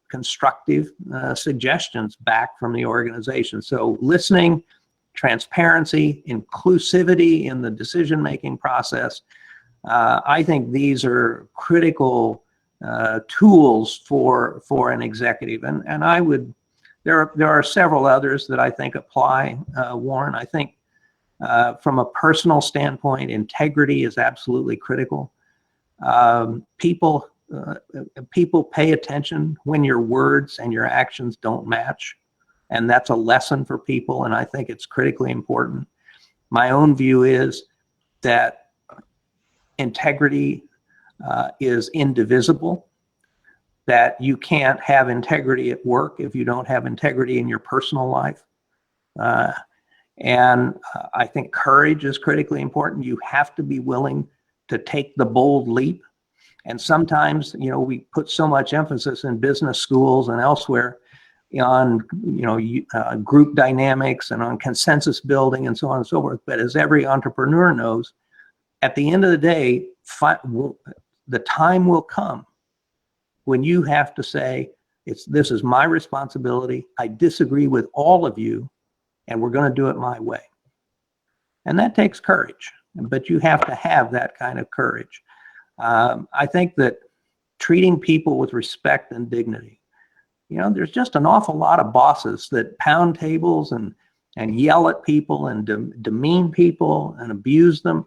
Speaker 4: constructive suggestions back from the organization. So listening, transparency, inclusivity in the decision-making process, I think these are critical tools for an executive. And there are several others that I think apply, Warren. I think from a personal standpoint, integrity is absolutely critical. People pay attention when your words and your actions don't match. And that's a lesson for people, and I think it's critically important. My own view is that integrity is indivisible, that you can't have integrity at work if you don't have integrity in your personal life. And I think courage is critically important. You have to be willing to take the bold leap. And sometimes, we put so much emphasis in business schools and elsewhere on group dynamics and on consensus building and so on and so forth. But as every entrepreneur knows, at the end of the day, the time will come when you have to say, this is my responsibility. I disagree with all of you, and we're going to do it my way. And that takes courage, but you have to have that kind of courage. I think that treating people with respect and dignity, there's just an awful lot of bosses that pound tables and yell at people and demean people and abuse them.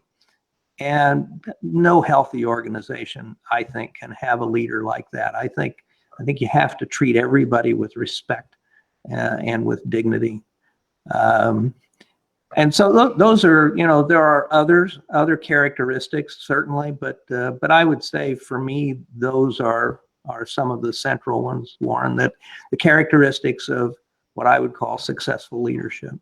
Speaker 4: And no healthy organization, I think, can have a leader like that. I think you have to treat everybody with respect and with dignity. And so those are, there are other characteristics certainly, but I would say for me, those are some of the central ones, Warren, that the characteristics of what I would call successful leadership.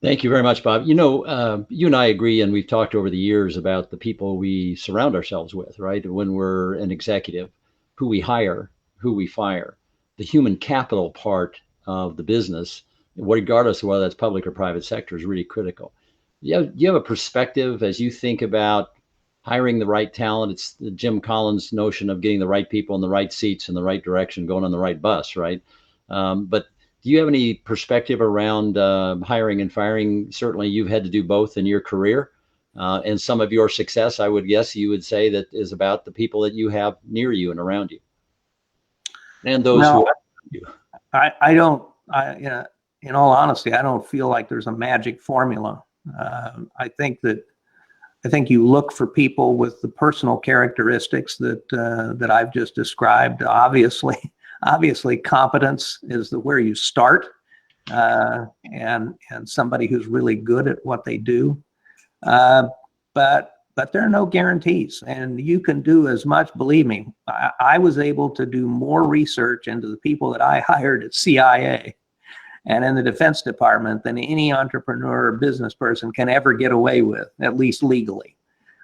Speaker 2: Thank you very much, Bob. You and I agree, and we've talked over the years about the people we surround ourselves with, right? When we're an executive, who we hire, who we fire, the human capital part of the business, regardless of whether that's public or private sector, is really critical. You have a perspective as you think about hiring the right talent. It's the Jim Collins notion of getting the right people in the right seats in the right direction, going on the right bus, right? But do you have any perspective around hiring and firing? Certainly you've had to do both in your career. And some of your success, I would guess you would say, that is about the people that you have near you and around you. And those who are you.
Speaker 4: I don't, in all honesty, I don't feel like there's a magic formula. I think that I think you look for people with the personal characteristics that I've just described. Obviously, competence is where you start, and somebody who's really good at what they do. But there are no guarantees, and you can do as much. Believe me, I was able to do more research into the people that I hired at CIA and in the Defense Department than any entrepreneur or business person can ever get away with, at least legally.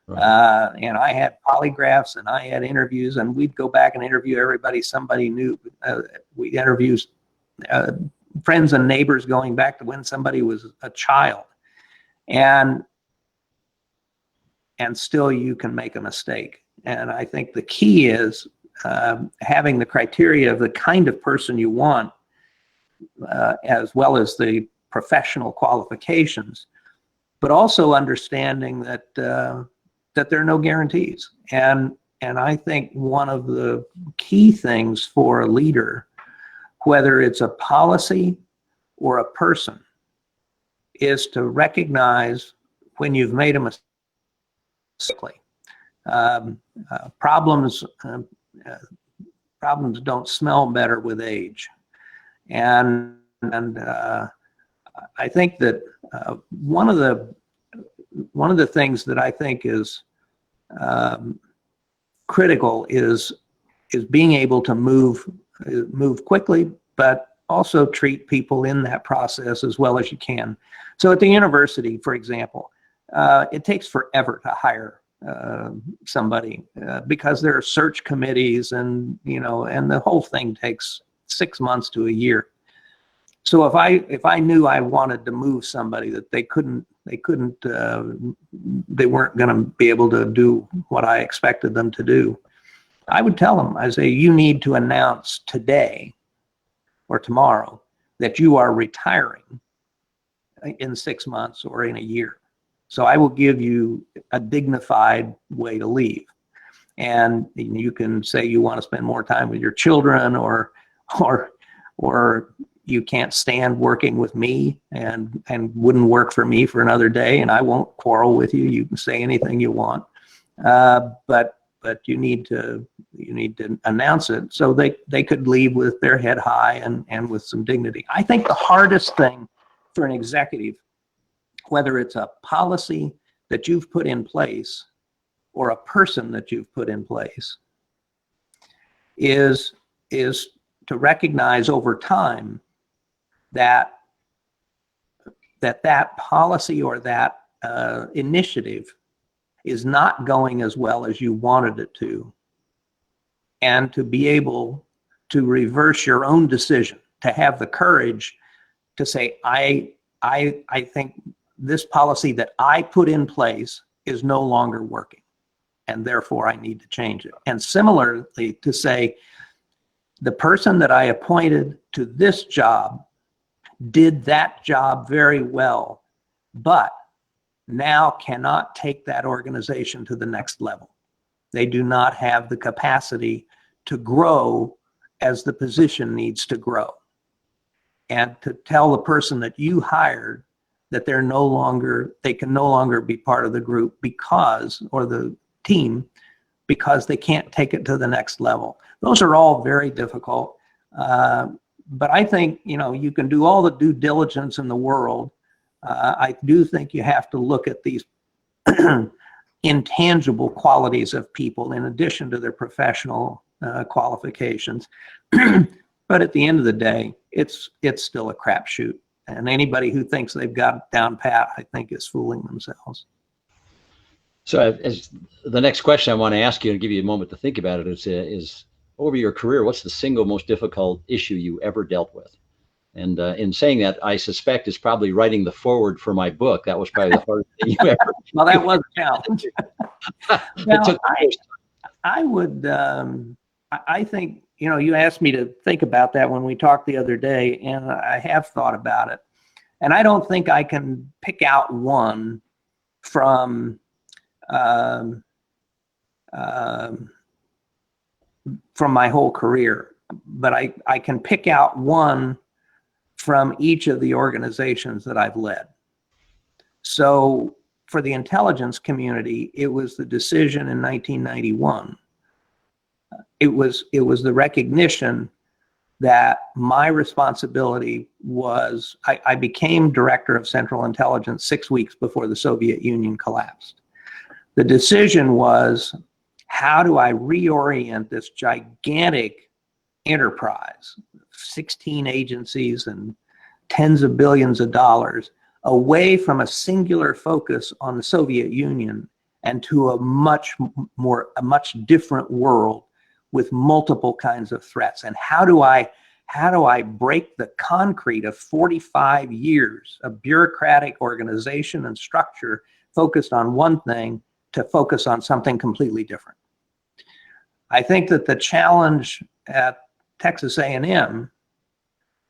Speaker 4: Right. And I had polygraphs and I had interviews, and we'd go back and interview everybody somebody knew. We interviewed friends and neighbors going back to when somebody was a child. And still you can make a mistake. And I think the key is having the criteria of the kind of person you want, as well as the professional qualifications, but also understanding that there are no guarantees. And I think one of the key things for a leader, whether it's a policy or a person, is to recognize when you've made a mistake. Problems don't smell better with age, and I think that one of the things that I think is critical is being able to move quickly, but also treat people in that process as well as you can. So at the university, for example, it takes forever to hire somebody because there are search committees, and the whole thing takes 6 months to a year. So if I knew I wanted to move somebody that they weren't going to be able to do what I expected them to do, I would tell them, I say, you need to announce today or tomorrow that you are retiring in 6 months or in a year. So I will give you a dignified way to leave. And you can say you want to spend more time with your children, or you can't stand working with me and wouldn't work for me for another day, and I won't quarrel with you. You can say anything you want. But you need to announce it so they could leave with their head high and with some dignity. I think the hardest thing for an executive, whether it's a policy that you've put in place or a person that you've put in place, is to recognize over time that policy or that initiative is not going as well as you wanted it to, and to be able to reverse your own decision, to have the courage to say, I think this policy that I put in place is no longer working, and therefore I need to change it. And similarly, to say, the person that I appointed to this job did that job very well, but now cannot take that organization to the next level. They do not have the capacity to grow as the position needs to grow. And to tell the person that you hired that they can no longer be part of the group or the team, because they can't take it to the next level. Those are all very difficult. But I think, you can do all the due diligence in the world. I do think you have to look at these intangible qualities of people in addition to their professional qualifications. But at the end of the day, it's still a crapshoot. And anybody who thinks they've got it down pat, I think, is fooling themselves.
Speaker 2: So as the next question I want to ask you and give you a moment to think about it is over your career, what's the single most difficult issue you ever dealt with? And in saying that, I suspect it's probably writing the foreword for my book. That was probably the hardest thing you ever.
Speaker 4: Well, that was a challenge. Now, I think, you asked me to think about that when we talked the other day, and I have thought about it. And I don't think I can pick out one from my whole career, but I can pick out one from each of the organizations that I've led. So for the intelligence community, it was the decision in 1991. It was the recognition that my responsibility was, I became director of Central Intelligence 6 weeks before the Soviet Union collapsed. The decision was, how do I reorient this gigantic enterprise, 16 agencies and tens of billions of dollars, away from a singular focus on the Soviet Union and to a much different world with multiple kinds of threats? And how do I break the concrete of 45 years of bureaucratic organization and structure focused on one thing to focus on something completely different? I think that the challenge at Texas A&M,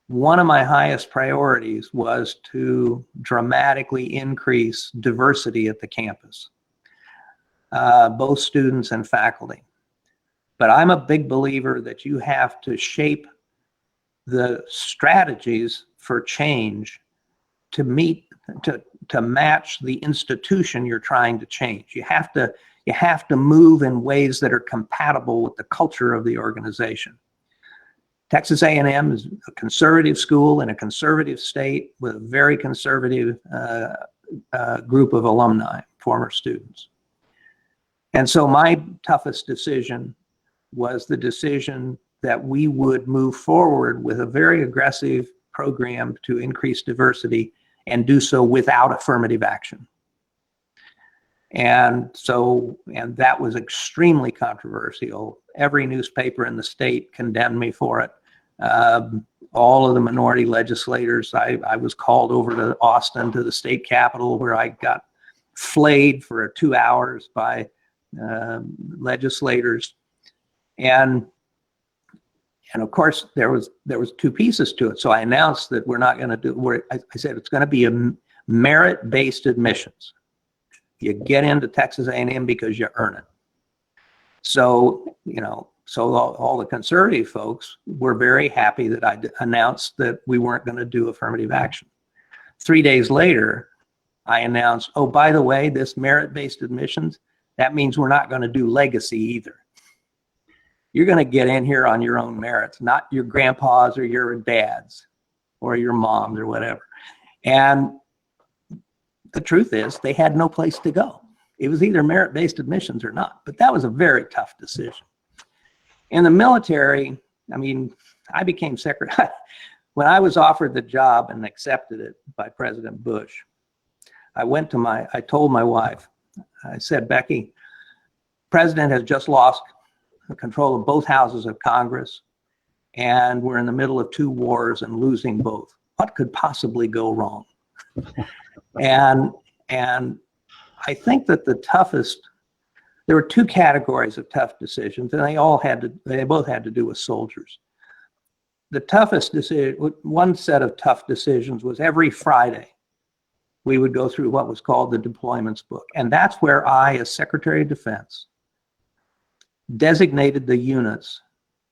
Speaker 4: one of my highest priorities was to dramatically increase diversity at the campus, both students and faculty. But I'm a big believer that you have to shape the strategies for change to match the institution you're trying to change. You have to move in ways that are compatible with the culture of the organization. Texas A&M is a conservative school in a conservative state with a very conservative group of alumni, former students. And so my toughest decision was the decision that we would move forward with a very aggressive program to increase diversity and do so without affirmative action. And that was extremely controversial. Every newspaper in the state condemned me for it. All of the minority legislators, I was called over to Austin, to the state capitol, where I got flayed for 2 hours by legislators. And of course, there was two pieces to it. So I announced that we're not going to do, I said it's going to be a merit-based admissions. You get into Texas A&M because you earn it. So, all the conservative folks were very happy that I announced that we weren't going to do affirmative action. 3 days later, I announced, oh, by the way, this merit-based admissions, that means we're not going to do legacy either. You're going to get in here on your own merits, not your grandpa's or your dad's or your mom's or whatever. And the truth is, they had no place to go. It was either merit-based admissions or not. But that was a very tough decision. In the military, I became secretary. When I was offered the job and accepted it by President Bush, I told my wife, I said, Becky, President has just lost control of both houses of Congress, and we're in the middle of 2 wars and losing both. What could possibly go wrong? And I think that there were 2 categories of tough decisions, and they both had to do with soldiers. The toughest decision, one set of tough decisions was every Friday, we would go through what was called the deployments book. And that's where I, as Secretary of Defense, designated the units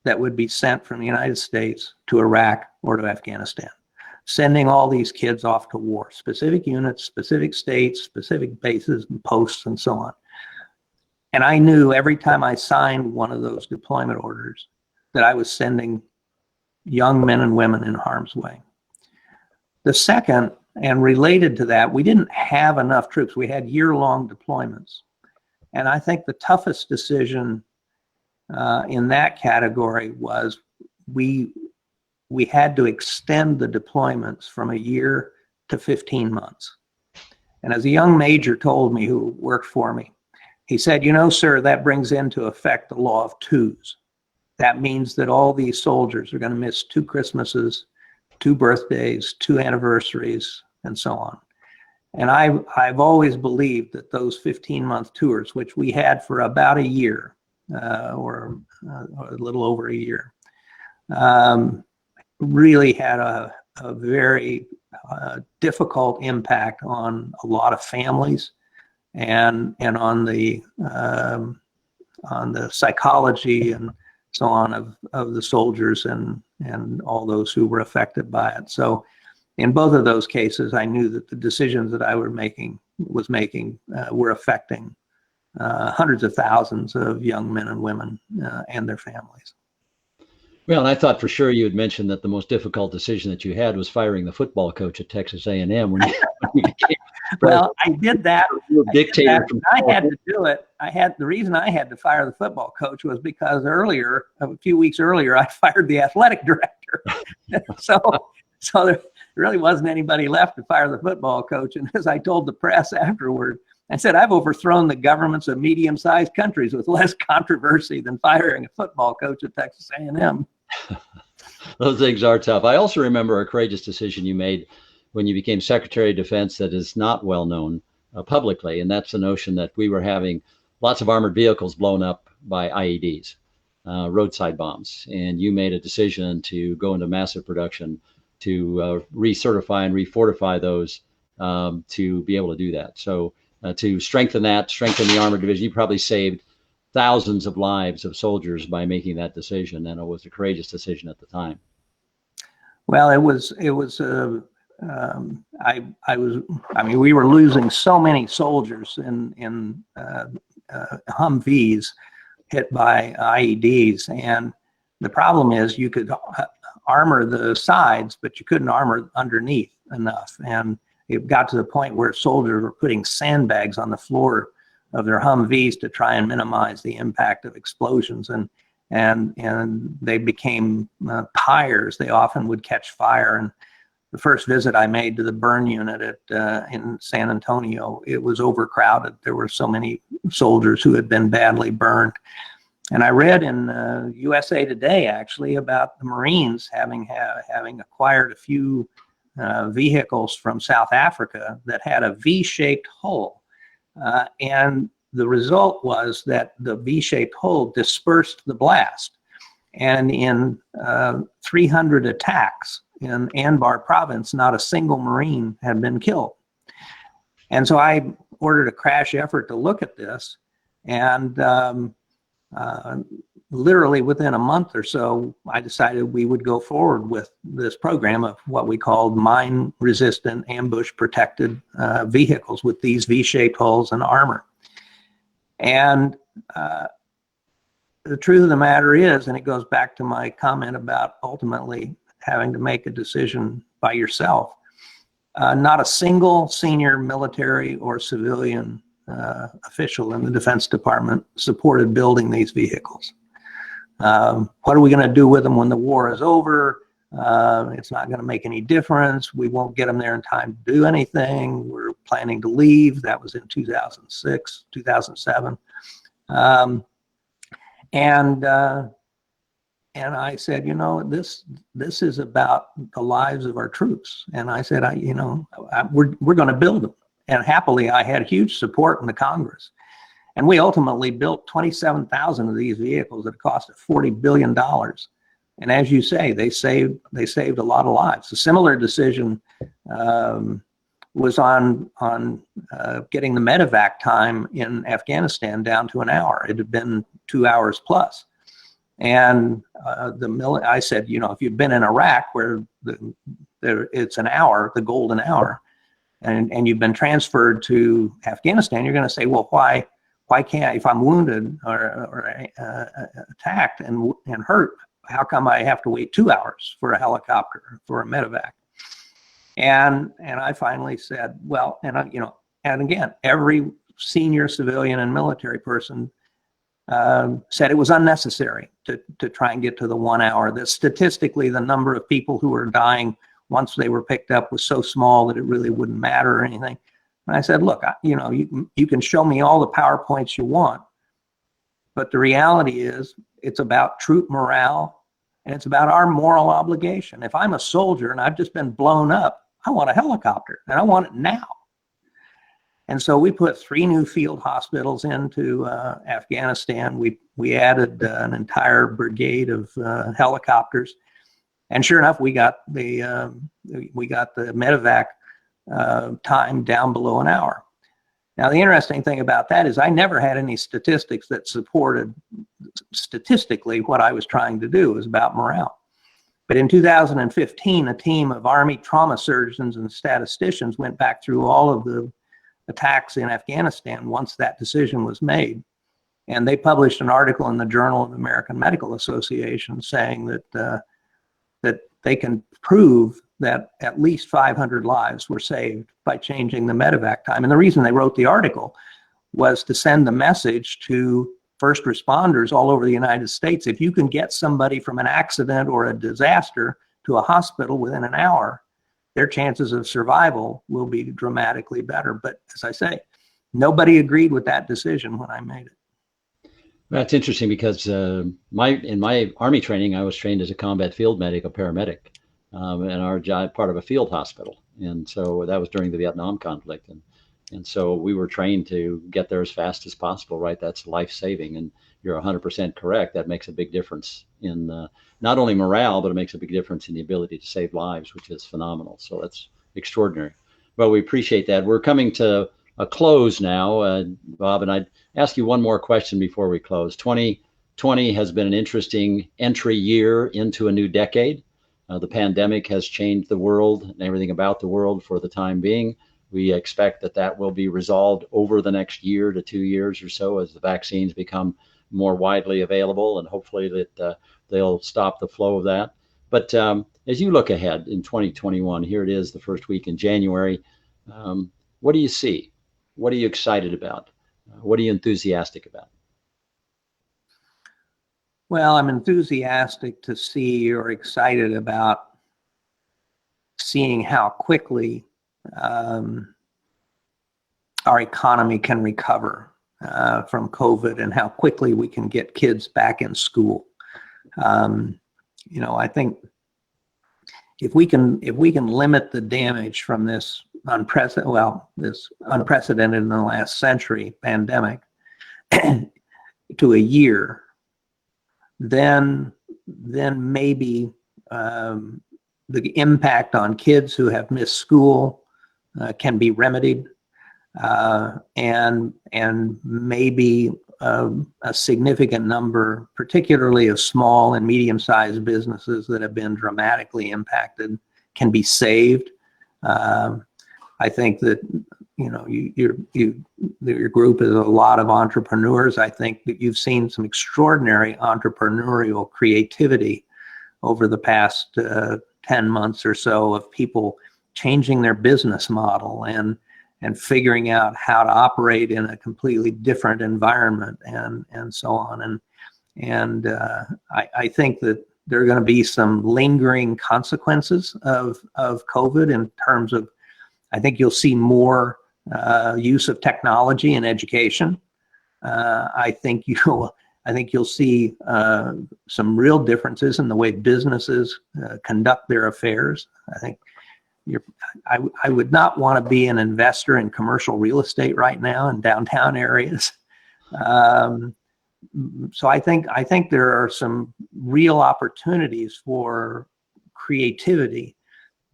Speaker 4: that would be sent from the United States to Iraq or to Afghanistan, sending all these kids off to war, specific units, specific states, specific bases and posts and so on. And I knew every time I signed one of those deployment orders that I was sending young men and women in harm's way. The second, and related to that, we didn't have enough troops. We had year-long deployments. And I think the toughest decision in that category was we had to extend the deployments from a year to 15 months. And as a young major told me, who worked for me, he said, sir, that brings into effect the law of 2s. That means that all these soldiers are going to miss 2 Christmases, 2 birthdays, 2 anniversaries, and so on. And I've always believed that those 15-month tours, which we had for about a year, or a little over a year, really had a very difficult impact on a lot of families and on the psychology and so on of the soldiers and all those who were affected by it. So in both of those cases, I knew that the decisions that I was making were affecting hundreds of thousands of young men and women and their families.
Speaker 2: Well, and I thought for sure you had mentioned that the most difficult decision that you had was firing the football coach at Texas A&M when you became
Speaker 4: well, I did that.
Speaker 2: a dictator.
Speaker 4: I had to do it. The reason I had to fire the football coach was because a few weeks earlier, I fired the athletic director. so there really wasn't anybody left to fire the football coach. And as I told the press afterward, I said, I've overthrown the governments of medium-sized countries with less controversy than firing a football coach at Texas A&M.
Speaker 2: Those things are tough. I also remember a courageous decision you made when you became Secretary of Defense that is not well known publicly, and that's the notion that we were having lots of armored vehicles blown up by IEDs, roadside bombs, and you made a decision to go into massive production to recertify and refortify those to be able to do that. So to strengthen the armored division, you probably saved thousands of lives of soldiers by making that decision, and it was a courageous decision at the time.
Speaker 4: Well, we were losing so many soldiers in Humvees hit by IEDs, and the problem is you could armor the sides, but you couldn't armor underneath enough, and it got to the point where soldiers were putting sandbags on the floor of their Humvees to try and minimize the impact of explosions, and they became pyres. They often would catch fire. And the first visit I made to the burn unit in San Antonio, it was overcrowded. There were so many soldiers who had been badly burned. And I read in USA Today actually about the Marines having acquired a few vehicles from South Africa that had a V-shaped hull. And the result was that the V-shaped hull dispersed the blast. And in 300 attacks in Anbar province, not a single Marine had been killed. And so I ordered a crash effort to look at this. And literally within a month or so, I decided we would go forward with this program of what we called mine-resistant, ambush-protected vehicles with these V-shaped hulls and armor. And the truth of the matter is, and it goes back to my comment about ultimately having to make a decision by yourself, not a single senior military or civilian official in the Defense Department supported building these vehicles. What are we going to do with them when the war is over? It's not going to make any difference. We won't get them there in time to do anything. We're planning to leave. That was in 2006, 2007. And I said, this is about the lives of our troops. And I said, we're going to build them. And happily, I had huge support in the Congress. And we ultimately built 27,000 of these vehicles at a cost of $40 billion. And as you say, they saved a lot of lives. A similar decision was on getting the medevac time in Afghanistan down to an hour. It had been 2 hours plus. And I said, if you've been in Iraq where it's an hour, the golden hour, and you've been transferred to Afghanistan, you're going to say, well, why can't, if I'm wounded or attacked and hurt, how come I have to wait 2 hours for a helicopter, for a medevac? And I finally said, well, and again, every senior civilian and military person said it was unnecessary to try and get to the 1 hour. That statistically, the number of people who were dying once they were picked up was so small that it really wouldn't matter or anything. And I said, look, you can show me all the PowerPoints you want, but the reality is it's about troop morale and it's about our moral obligation. If I'm a soldier and I've just been blown up, I want a helicopter and I want it now. And so we put 3 new field hospitals into Afghanistan. We added an entire brigade of helicopters, and sure enough, we got the medevac time down below an hour. Now, the interesting thing about that is I never had any statistics that supported statistically what I was trying to do. It was about morale. But in 2015, a team of Army trauma surgeons and statisticians went back through all of the attacks in Afghanistan once that decision was made. And they published an article in the Journal of the American Medical Association saying that they can prove that at least 500 lives were saved by changing the medevac time. And the reason they wrote the article was to send the message to first responders all over the United States. If you can get somebody from an accident or a disaster to a hospital within an hour, their chances of survival will be dramatically better. But as I say, nobody agreed with that decision when I made it.
Speaker 2: That's interesting because in my Army training, I was trained as a combat field medic, a paramedic, and our job part of a field hospital. And so that was during the Vietnam conflict. And so we were trained to get there as fast as possible, right? That's life-saving. And you're 100% correct. That makes a big difference in not only morale, but it makes a big difference in the ability to save lives, which is phenomenal. So that's extraordinary. Well, we appreciate that. We're coming to a close now, Bob, and I'd ask you one more question before we close. 2020 has been an interesting entry year into a new decade. The pandemic has changed the world and everything about the world for the time being. We expect that will be resolved over the next year to 2 years or so as the vaccines become more widely available, and hopefully that they'll stop the flow of that. But as you look ahead in 2021, here it is, the first week in January, what do you see? What are you excited about? What are you enthusiastic about?
Speaker 4: Well, I'm enthusiastic to see or excited about seeing how quickly our economy can recover from COVID and how quickly we can get kids back in school. I think if we can limit the damage from this unprecedented in the last century pandemic to a year, then maybe the impact on kids who have missed school can be remedied, and maybe a significant number, particularly of small and medium-sized businesses that have been dramatically impacted, can be saved. I think that your group is a lot of entrepreneurs. I think that you've seen some extraordinary entrepreneurial creativity over the past 10 months or so of people changing their business model and figuring out how to operate in a completely different environment and so on. And I think that there are going to be some lingering consequences of COVID in terms of, I think you'll see more use of technology in education. I think you'll see some real differences in the way businesses conduct their affairs. I think I would not want to be an investor in commercial real estate right now in downtown areas. So I think there are some real opportunities for creativity,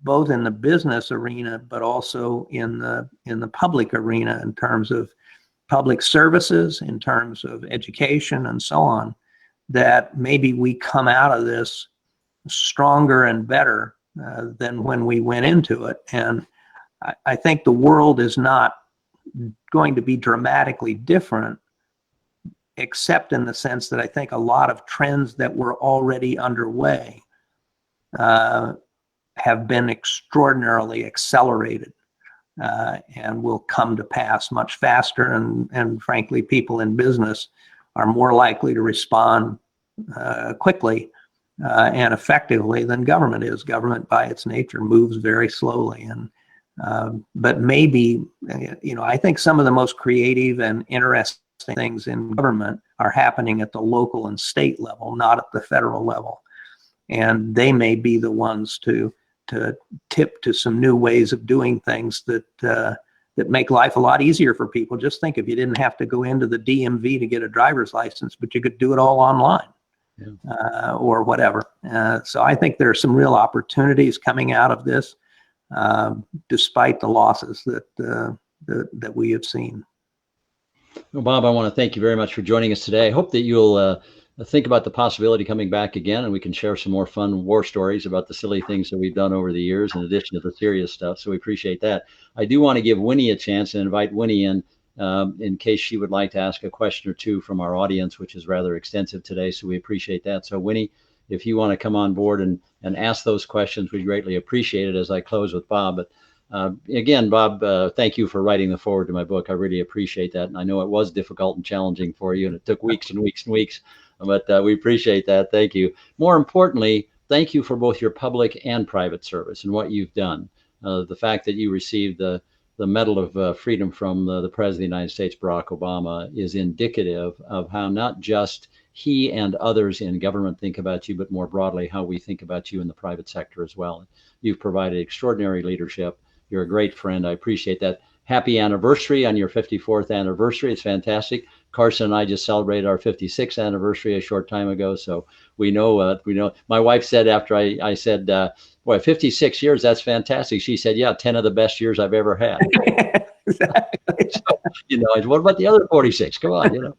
Speaker 4: both in the business arena, but also in the public arena in terms of public services, in terms of education and so on, that maybe we come out of this stronger and better than when we went into it. And I think the world is not going to be dramatically different, except in the sense that I think a lot of trends that were already underway have been extraordinarily accelerated and will come to pass much faster. And frankly, people in business are more likely to respond quickly and effectively than government is. Government, by its nature, moves very slowly. But maybe, I think some of the most creative and interesting things in government are happening at the local and state level, not at the federal level. And they may be the ones to tip to some new ways of doing things that make life a lot easier for people. Just think if you didn't have to go into the DMV to get a driver's license, but you could do it all online. Yeah. Or whatever. So I think there are some real opportunities coming out of this, despite the losses that we have seen.
Speaker 2: Well, Bob, I want to thank you very much for joining us today. I hope that you'll think about the possibility coming back again, and we can share some more fun war stories about the silly things that we've done over the years, in addition to the serious stuff. So we appreciate that. I do want to give Winnie a chance and invite Winnie in case she would like to ask a question or two from our audience, which is rather extensive today. So we appreciate that. So Winnie, if you want to come on board and ask those questions, we greatly appreciate it as I close with Bob. But again, Bob, thank you for writing the foreword to my book. I really appreciate that. And I know it was difficult and challenging for you, and it took weeks and weeks and weeks, but we appreciate that. Thank you. More importantly, thank you for both your public and private service and what you've done. The fact that you received the Medal of Freedom from the President of the United States, Barack Obama, is indicative of how not just he and others in government think about you, but more broadly, how we think about you in the private sector as well. You've provided extraordinary leadership. You're a great friend. I appreciate that. Happy anniversary on your 54th anniversary. It's fantastic. Carson and I just celebrated our 56th anniversary a short time ago. So we know, my wife said after I said, boy, 56 years, that's fantastic. She said, yeah, 10 of the best years I've ever had.
Speaker 4: Exactly.
Speaker 2: So, what about the other 46? Come on,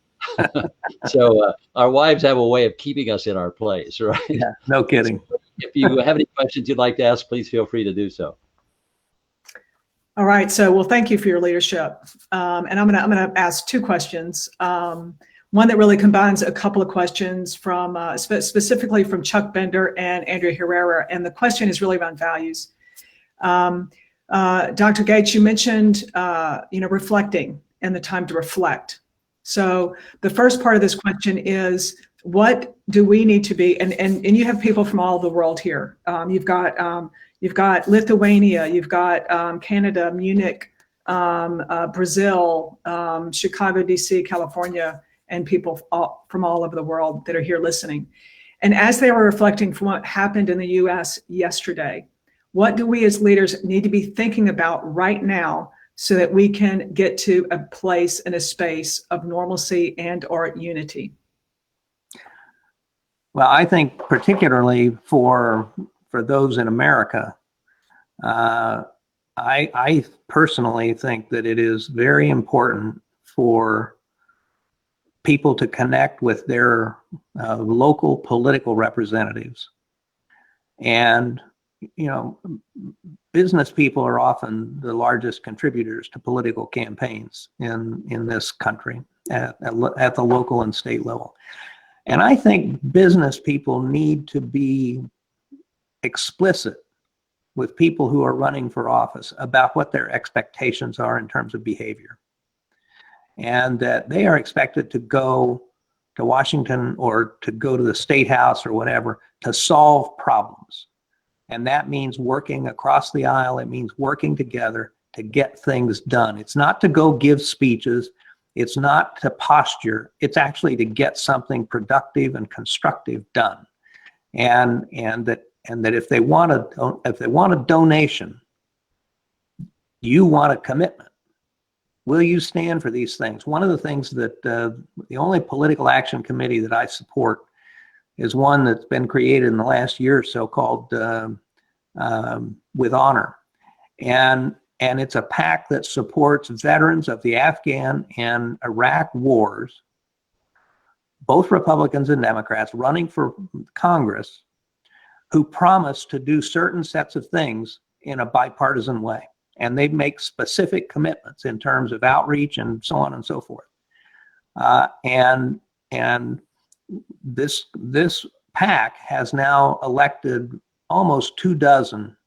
Speaker 2: So our wives have a way of keeping us in our place, right?
Speaker 4: Yeah, no kidding.
Speaker 2: So if you have any questions you'd like to ask, please feel free to do so.
Speaker 1: All right. So, well, thank you for your leadership. And I'm gonna ask two questions. One that really combines a couple of questions from specifically from Chuck Bender and Andrea Herrera. And the question is really around values. Dr. Gates, you mentioned, reflecting and the time to reflect. So the first part of this question is, what do we need to be? And you have people from all over the world here. You've got Lithuania, you've got Canada, Munich, Brazil, Chicago, DC, California, and people from all over the world that are here listening. And as they were reflecting from what happened in the US yesterday, what do we as leaders need to be thinking about right now so that we can get to a place and a space of normalcy and or unity?
Speaker 4: Well, I think particularly for those in America, I personally think that it is very important for people to connect with their local political representatives. And, business people are often the largest contributors to political campaigns in this country at the local and state level. And I think business people need to be explicit with people who are running for office about what their expectations are in terms of behavior. And that they are expected to go to Washington or to go to the State House or whatever to solve problems. And that means working across the aisle. It means working together to get things done. It's not to go give speeches. It's not to posture. It's actually to get something productive and constructive done. And that if they want a donation, you want a commitment. Will you stand for these things? One of the things that the only political action committee that I support is one that's been created in the last year or so called With Honor. And it's a PAC that supports veterans of the Afghan and Iraq wars, both Republicans and Democrats running for Congress, who promise to do certain sets of things in a bipartisan way. And they make specific commitments in terms of outreach and so on and so forth. And this PAC has now elected almost 24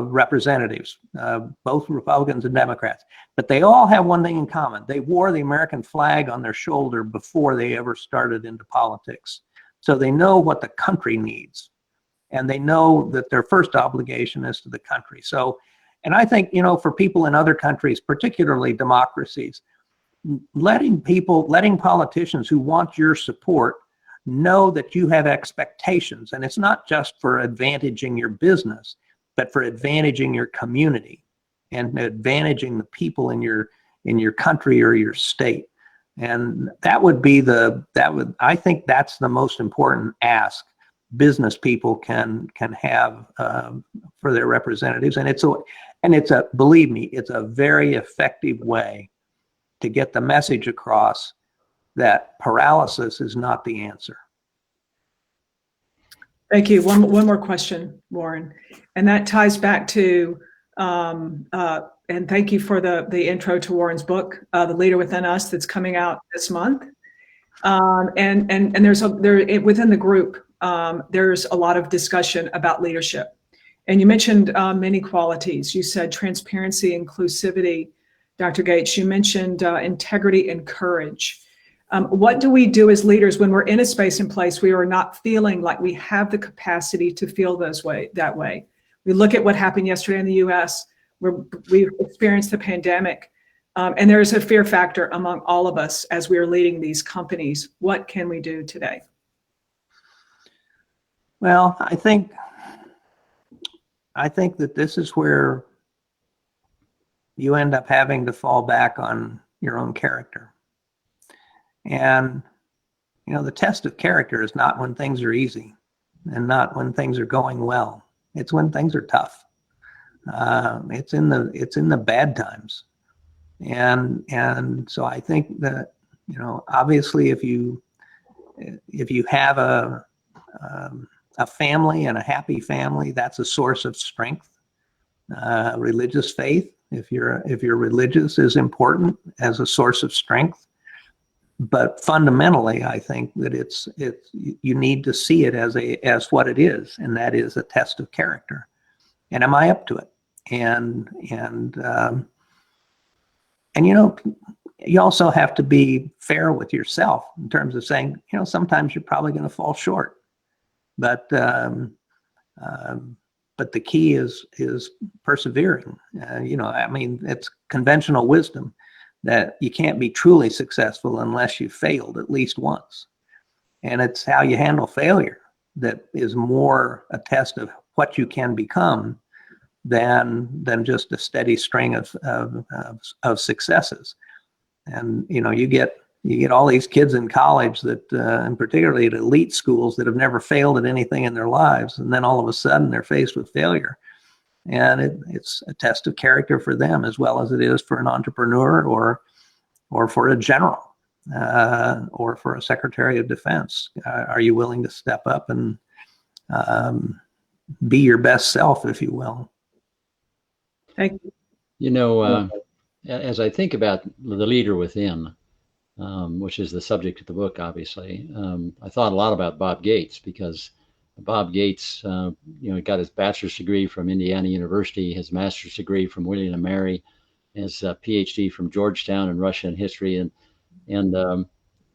Speaker 4: representatives, both Republicans and Democrats. But they all have one thing in common. They wore the American flag on their shoulder before they ever started into politics. So they know what the country needs. And they know that their first obligation is to the country. So, and I think, for people in other countries, particularly democracies, letting politicians who want your support know that you have expectations. And it's not just for advantaging your business, but for advantaging your community and advantaging the people in your country or your state. And I think that's the most important ask business people can have for their representatives. And believe me, it's a very effective way to get the message across that paralysis is not the answer.
Speaker 1: Thank you. One more question, Warren, and that ties back to, and thank you for the intro to Warren's book, The Leader Within Us, that's coming out this month. And within the group, there's a lot of discussion about leadership. And you mentioned many qualities. You said transparency, inclusivity, Dr. Gates. You mentioned integrity and courage. What do we do as leaders when we're in a space and place we are not feeling like we have the capacity to feel that way? We look at what happened yesterday in the U.S., where we've experienced the pandemic, and there is a fear factor among all of us as we are leading these companies. What can we do today?
Speaker 4: Well, I think that this is where you end up having to fall back on your own character. And, the test of character is not when things are easy and not when things are going well. It's when things are tough. It's in the bad times. And so I think that, obviously if you have a family and a happy family, that's a source of strength. Religious faith, if you're religious, is important as a source of strength. But fundamentally, I think that you need to see it as what it is, and that is a test of character. And am I up to it? And you also have to be fair with yourself in terms of saying, sometimes you're probably going to fall short, but the key is persevering. It's conventional wisdom that you can't be truly successful unless you failed at least once. And it's how you handle failure that is more a test of what you can become than just a steady string of successes. And you get all these kids in college that, and particularly at elite schools, that have never failed at anything in their lives, and then all of a sudden they're faced with failure. And it's a test of character for them as well as it is for an entrepreneur or for a general or for a Secretary of Defense. Are you willing to step up and be your best self, if you will?
Speaker 1: Thank you.
Speaker 2: As I think about the leader within, which is the subject of the book, obviously, I thought a lot about Bob Gates, because Bob Gates, got his bachelor's degree from Indiana University, his master's degree from William and Mary, his PhD from Georgetown in Russian history, and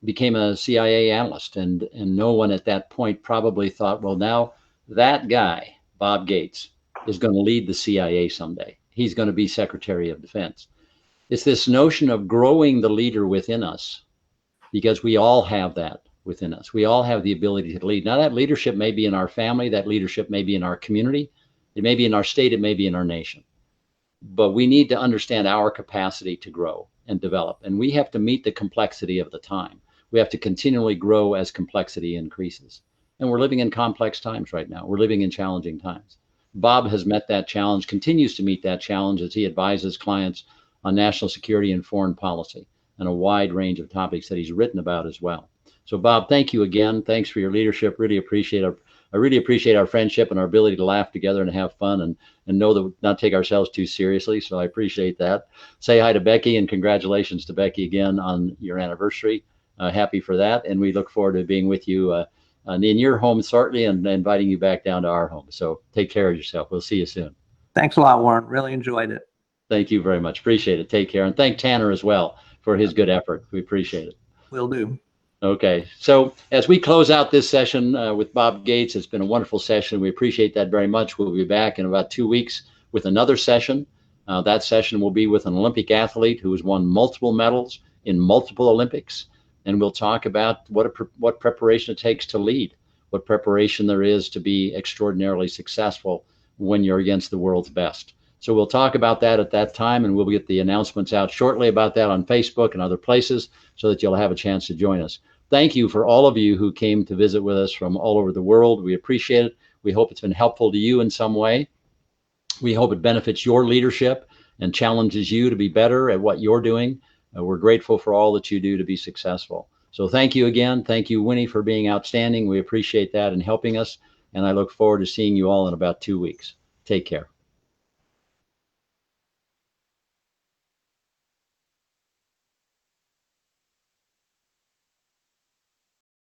Speaker 2: became a CIA analyst. And no one at that point probably thought, well, now that guy, Bob Gates, is going to lead the CIA someday. He's going to be Secretary of Defense. It's this notion of growing the leader within us, because we all have that within us. We all have the ability to lead. Now, that leadership may be in our family, that leadership may be in our community, it may be in our state, it may be in our nation. But we need to understand our capacity to grow and develop. And we have to meet the complexity of the time. We have to continually grow as complexity increases. And we're living in complex times right now. We're living in challenging times. Bob has met that challenge, continues to meet that challenge as he advises clients on national security and foreign policy and a wide range of topics that he's written about as well. So Bob, thank you again. Thanks for your leadership. I really appreciate our friendship and our ability to laugh together and have fun and know that we not take ourselves too seriously. So I appreciate that. Say hi to Becky, and congratulations to Becky again on your anniversary. Happy for that. And we look forward to being with you in your home shortly and inviting you back down to our home. So take care of yourself. We'll see you soon.
Speaker 4: Thanks a lot, Warren. Really enjoyed it.
Speaker 2: Thank you very much. Appreciate it. Take care. And thank Tanner as well for his good effort. We appreciate it.
Speaker 4: Will do.
Speaker 2: Okay. So as we close out this session with Bob Gates, it's been a wonderful session. We appreciate that very much. We'll be back in about 2 weeks with another session. That session will be with an Olympic athlete who has won multiple medals in multiple Olympics. And we'll talk about what preparation it takes to lead, what preparation there is to be extraordinarily successful when you're against the world's best. So we'll talk about that at that time, and we'll get the announcements out shortly about that on Facebook and other places so that you'll have a chance to join us. Thank you for all of you who came to visit with us from all over the world. We appreciate it. We hope it's been helpful to you in some way. We hope it benefits your leadership and challenges you to be better at what you're doing. We're grateful for all that you do to be successful. So thank you again. Thank you, Winnie, for being outstanding. We appreciate that and helping us. And I look forward to seeing you all in about 2 weeks. Take care.